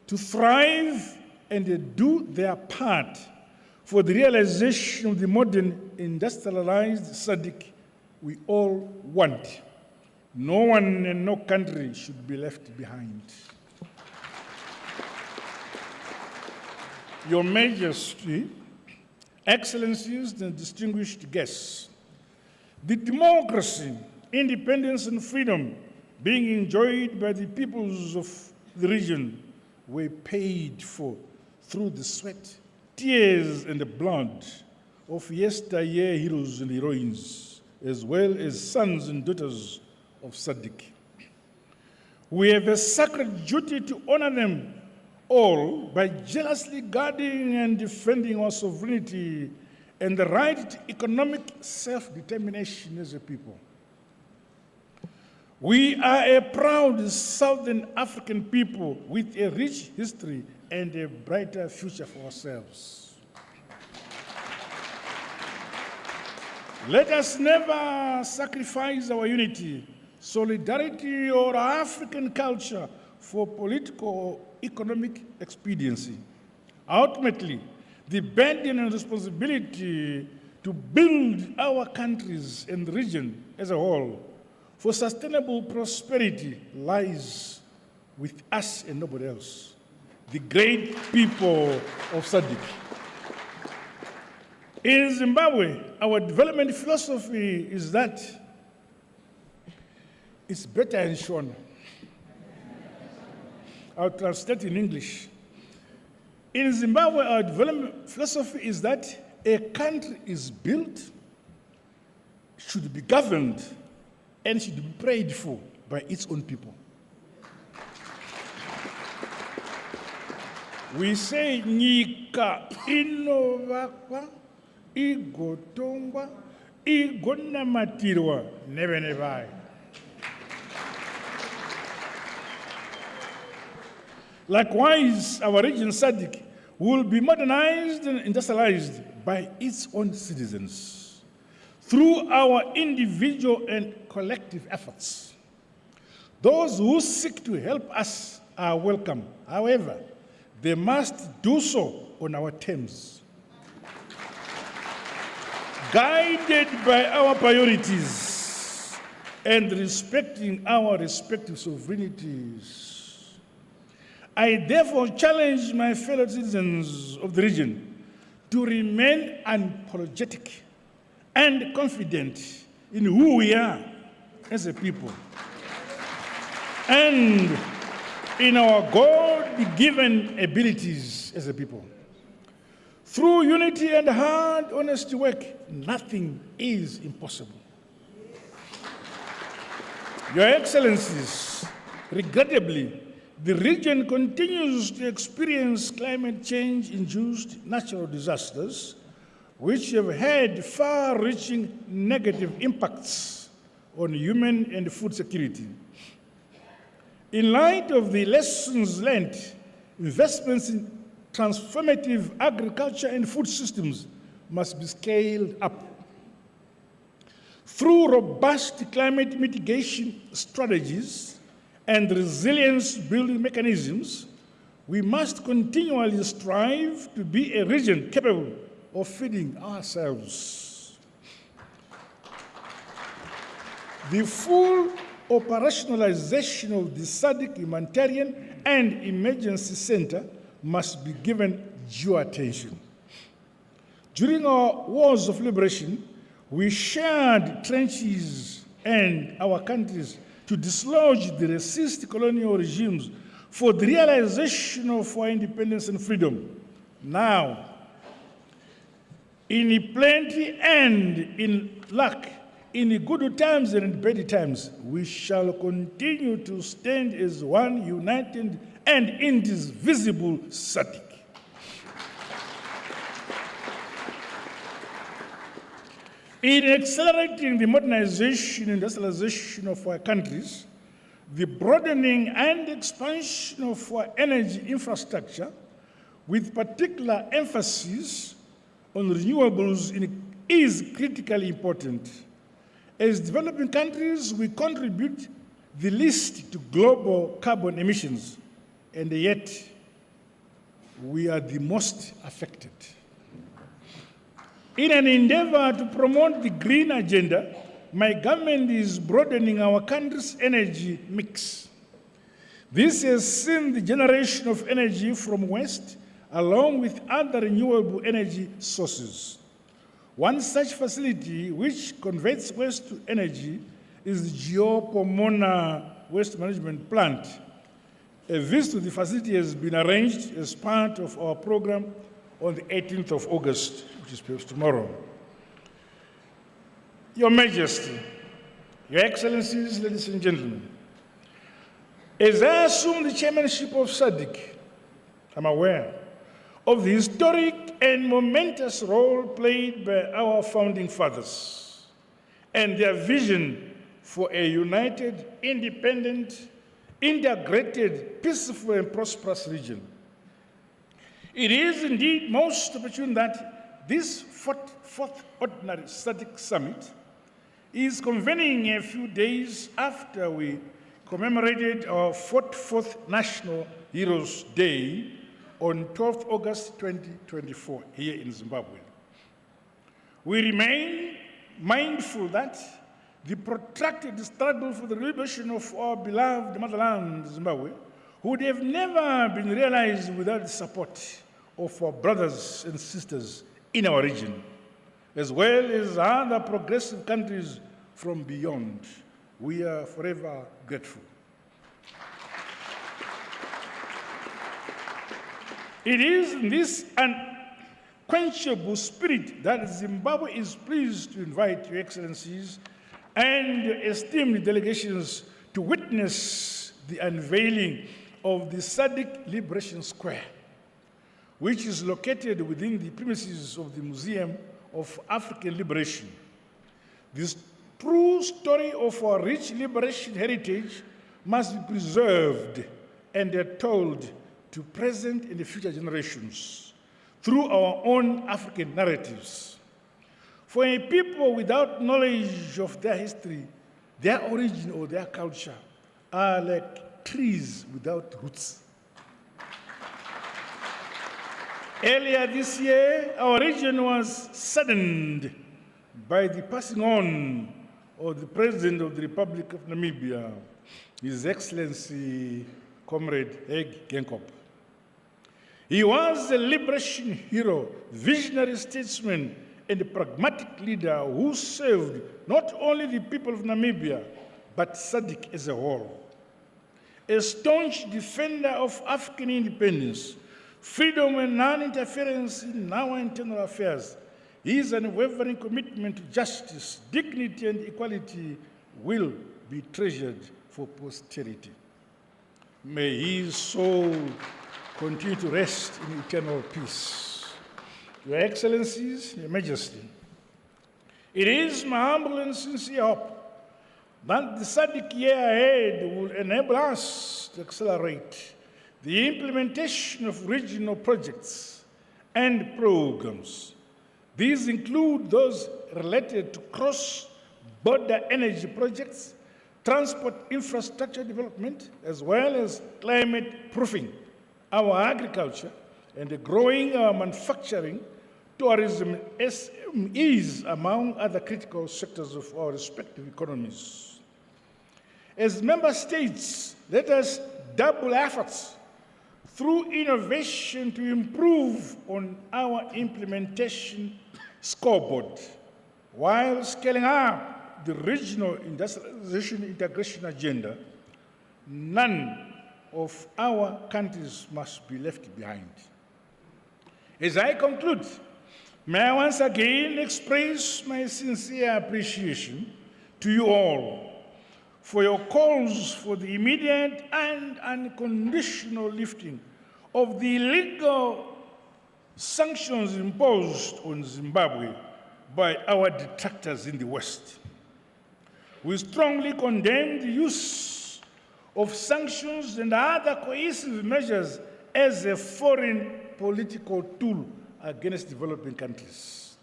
to thrive and do their part for the realization of the modern industrialized SADC we all want. No one and no country should be left behind. Your Majesty, Excellencies, and distinguished guests, the democracy, independence, and freedom being enjoyed by the peoples of the region were paid for through the sweat, tears, and the blood of yesteryear heroes and heroines, as well as sons and daughters of SADC. We have a sacred duty to honor them all by jealously guarding and defending our sovereignty and the right to economic self-determination as a people. We are a proud Southern African people with a rich history and a brighter future for ourselves. Let us never sacrifice our unity, solidarity, or African culture for political or economic expediency. Ultimately, the burden and responsibility to build our countries and the region as a whole for sustainable prosperity lies with us and nobody else, the great people of SADC. In Zimbabwe, our development philosophy is that it's better in Shona. I'll translate in English. In Zimbabwe, our development philosophy is that a country is built, should be governed, and should be prayed for by its own people. We say, Nyika inovakwa, igotongwa, igonamatirwa, never. Likewise, our region SADC will be modernized and industrialized by its own citizens through our individual and collective efforts. Those who seek to help us are welcome. However, they must do so on our terms, guided by our priorities and respecting our respective sovereignties. I therefore challenge my fellow citizens of the region to remain unapologetic and confident in who we are as a people and in our God-given abilities as a people. Through unity and hard, honest work, nothing is impossible. Your Excellencies, regrettably, the region continues to experience climate change-induced natural disasters, which have had far-reaching negative impacts on human and food security. In light of the lessons learned, investments in transformative agriculture and food systems must be scaled up. Through robust climate mitigation strategies and resilience-building mechanisms, we must continually strive to be a region capable of feeding ourselves. The full operationalization of the SADC Humanitarian and Emergency Center must be given due attention. During our wars of liberation, we shared trenches and our countries to dislodge the racist colonial regimes for the realization of our independence and freedom. Now, in plenty and in luck, in good times and in bad times, we shall continue to stand as one united and indivisible SADC. In accelerating the modernization and industrialization of our countries, the broadening and expansion of our energy infrastructure, with particular emphasis on renewables, is critically important. As developing countries, we contribute the least to global carbon emissions, and yet we are the most affected. In an endeavor to promote the green agenda, my government is broadening our country's energy mix. This has seen the generation of energy from waste, along with other renewable energy sources. One such facility which converts waste to energy is the Geopomona Waste Management Plant. A visit to the facility has been arranged as part of our program on the 18th of August, which is perhaps tomorrow. Your Majesty, Your Excellencies, ladies and gentlemen, as I assume the chairmanship of SADC, I'm aware of the historic and momentous role played by our founding fathers and their vision for a united, independent, integrated, peaceful, and prosperous region. It is indeed most opportune that this fourth ordinary SADC summit is convening a few days after we commemorated our 44th National Heroes Day on 12th August 2024 here in Zimbabwe. We remain mindful that the protracted struggle for the liberation of our beloved motherland, Zimbabwe, would have never been realized without the support of our brothers and sisters in our region, as well as other progressive countries from beyond. We are forever grateful. It is in this unquenchable spirit that Zimbabwe is pleased to invite Your Excellencies and esteemed delegations to witness the unveiling of the SADC Liberation Square, which is located within the premises of the Museum of African Liberation. This true story of our rich liberation heritage must be preserved and told to present and future generations through our own African narratives. For a people without knowledge of their history, their origin or their culture are like trees without roots. Earlier this year, our region was saddened by the passing on of the President of the Republic of Namibia, His Excellency Comrade Hage Geingob. He was a liberation hero, visionary statesman, and a pragmatic leader who served not only the people of Namibia, but SADC as a whole. A staunch defender of African independence, freedom and non-interference in our internal affairs, his unwavering commitment to justice, dignity, and equality will be treasured for posterity. May his soul continue to rest in eternal peace. Your Excellencies, Your Majesty, it is my humble and sincere hope that the SADC year ahead will enable us to accelerate the implementation of regional projects and programs. These include those related to cross-border energy projects, transport infrastructure development, as well as climate proofing, our agriculture, and growing our manufacturing, tourism, SMEs, among other critical sectors of our respective economies. As member states, let us double efforts through innovation to improve on our implementation scoreboard, while scaling up the regional industrialization integration agenda. None of our countries must be left behind. As I conclude, may I once again express my sincere appreciation to you all for your calls for the immediate and unconditional lifting of the illegal sanctions imposed on Zimbabwe by our detractors in the West. We strongly condemn the use of sanctions and other coercive measures as a foreign political tool against developing countries.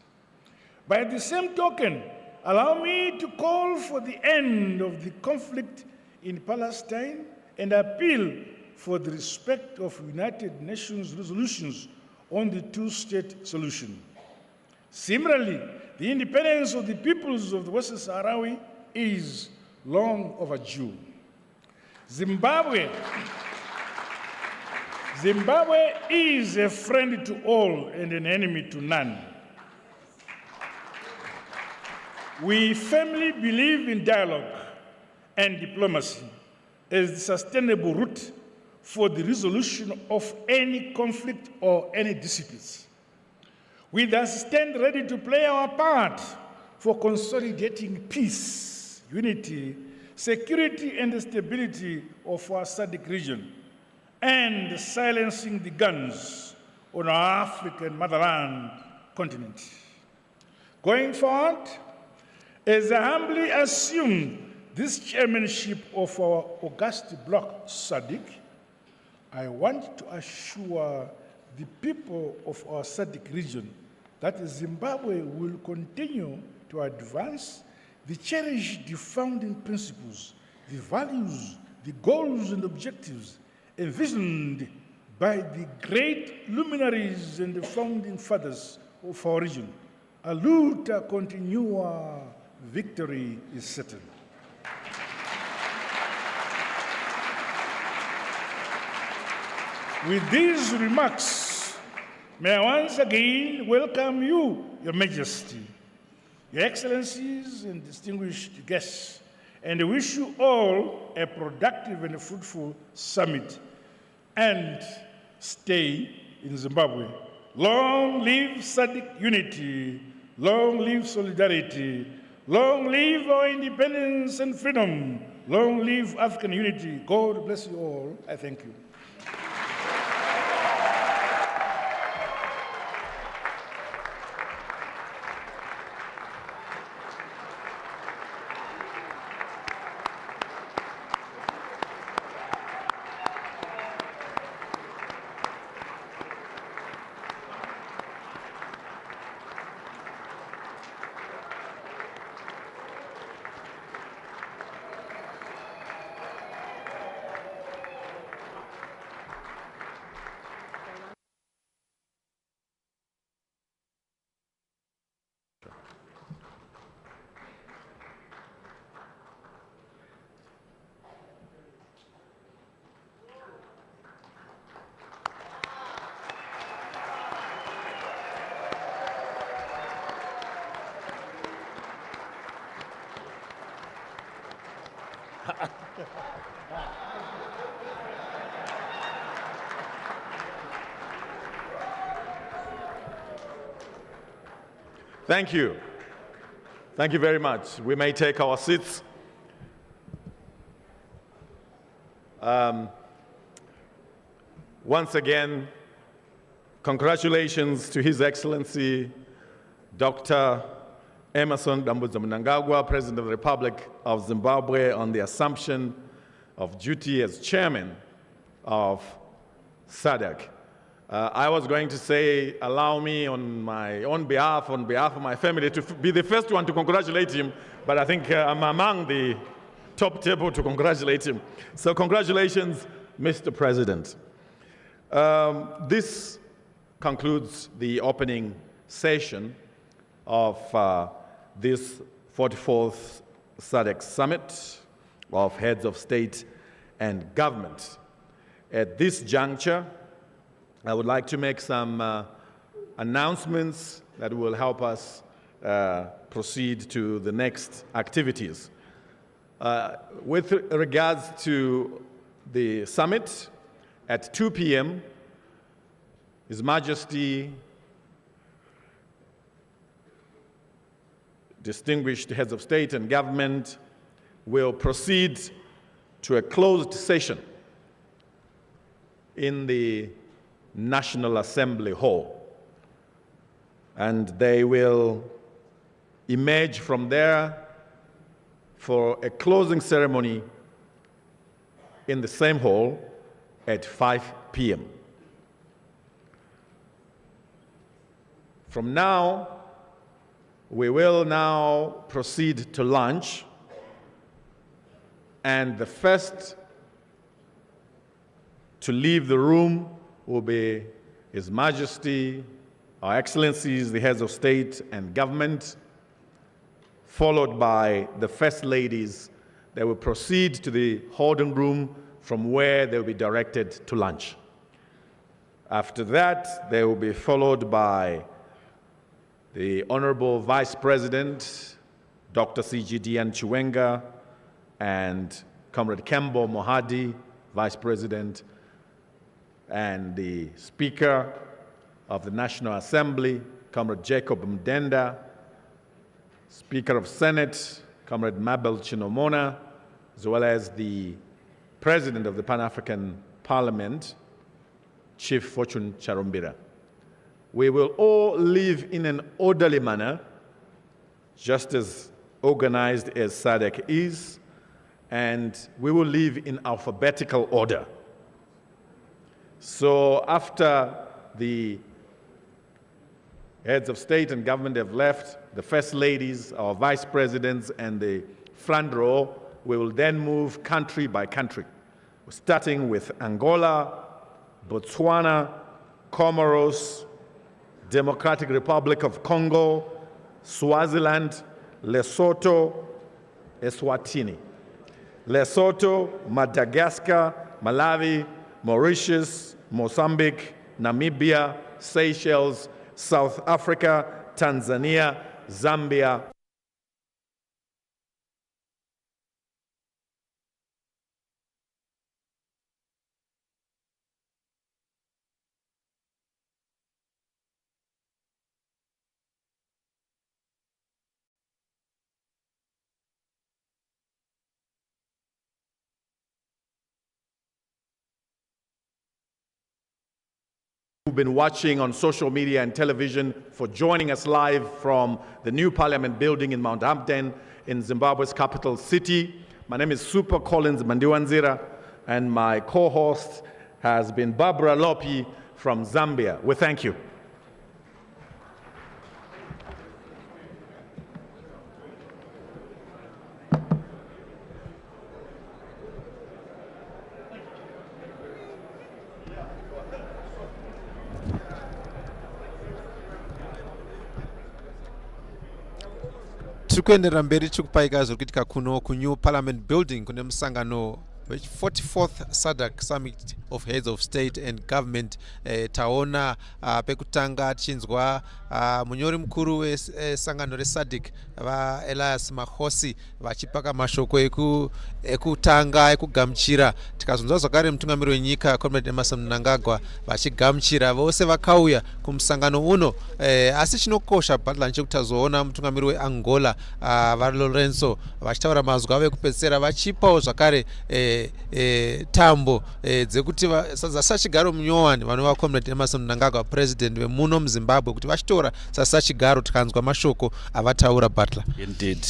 By the same token, allow me to call for the end of the conflict in Palestine and appeal for the respect of United Nations resolutions on the two-state solution. Similarly, the independence of the peoples of the Western Sahara is long overdue. Zimbabwe is a friend to all and an enemy to none. We firmly believe in dialogue and diplomacy as the sustainable route for the resolution of any conflict or any disputes. We thus stand ready to play our part for consolidating peace, unity, security, and stability of our SADC region, and silencing the guns on our African motherland continent. Going forward, as I humbly assume this chairmanship of our august bloc SADC, I want to assure the people of our SADC region that Zimbabwe will continue to advance the cherished founding principles, the values, the goals and objectives envisioned by the great luminaries and the founding fathers of our region. A luta continua, victory is certain. With these remarks, may I once again welcome you, Your Majesty, Your Excellencies, and distinguished guests, and wish you all a productive and fruitful summit and stay in Zimbabwe. Long live SADC unity, long live solidarity, long live our independence and freedom, long live African unity. God bless you all. I thank you. Thank you. Thank you very much. We may take our seats. Once again, congratulations to His Excellency, Dr. Emmerson Dambudzo Mnangagwa, President of the Republic of Zimbabwe, on the assumption of duty as chairman of SADC. I was going to say, allow me on my own behalf, on behalf of my family, to be the first one to congratulate him, but I think I'm among the top table to congratulate him. So congratulations, Mr. President. This concludes the opening session of this 44th SADC Summit of Heads of State and Government. At this juncture, I would like to make some announcements that will help us proceed to the next activities. With regards to the summit, at 2 p.m., His Majesty, distinguished heads of state and government, will proceed to a closed session in the National Assembly Hall. And they will emerge from there for a closing ceremony in the same hall at 5 p.m. From now, we will now proceed to lunch, and the first to leave the room will be His Majesty, Our Excellencies, the heads of state and government, followed by the First Ladies. They will proceed to the holding room from where they will be directed to lunch. After that, they will be followed by the Honorable Vice President, Dr. C.G. Dian Chiwenga, and Comrade Kembo Mohadi, Vice President, and the Speaker of the National Assembly, Comrade Jacob Mdenda, Speaker of Senate, Comrade Mabel Chinomona, as well as the President of the Pan-African Parliament, Chief Fortune Charumbira. We will all live in an orderly manner, just as organized as SADC is, and we will live in alphabetical order. So after the heads of state and government have left, the First Ladies, our Vice Presidents, and the front row, we will then move country by country, starting with Angola, Botswana, Comoros, Democratic Republic of Congo, Swaziland, Lesotho, Eswatini. Lesotho, Madagascar, Malawi, Mauritius, Mozambique, Namibia, Seychelles, South Africa, Tanzania, Zambia. Who've been watching on social media and television, for joining us live from the new Parliament building in Mount Hampden in Zimbabwe's capital city. My name is Super Collins Mandiwanzira, and my co-host has been Barbara Lopi from Zambia. We thank you. Tikuenderera mberi chikupaika zvirikuitika kuno kunew Parliament building kune musangano 44th SADC Summit of Heads of State and Government. Taona pekutanga tichinzwa munyori mukuru wesangano reSADC Elias Mahosi vachipaka mashoko ekutanga ekugamuchira. Tikazonzwa zvakare mutungamiri wenyika Comrade Emerson Mnangagwa vachigamuchira vose vakauya kumusangano uno. Asi chinokosha bhatla nchekuti tazoona mutungamiri weAngola vaLorenzo vachitaura mazwi avo ekupedzisira vachipawo zvakare tambo dzekuti sasachigaro munyowani vanova Comrade Emerson Mnangagwa president vemuno muZimbabwe kuti vachitora sasachigaro tikanzwa mashoko avataura bhatla. Indeed.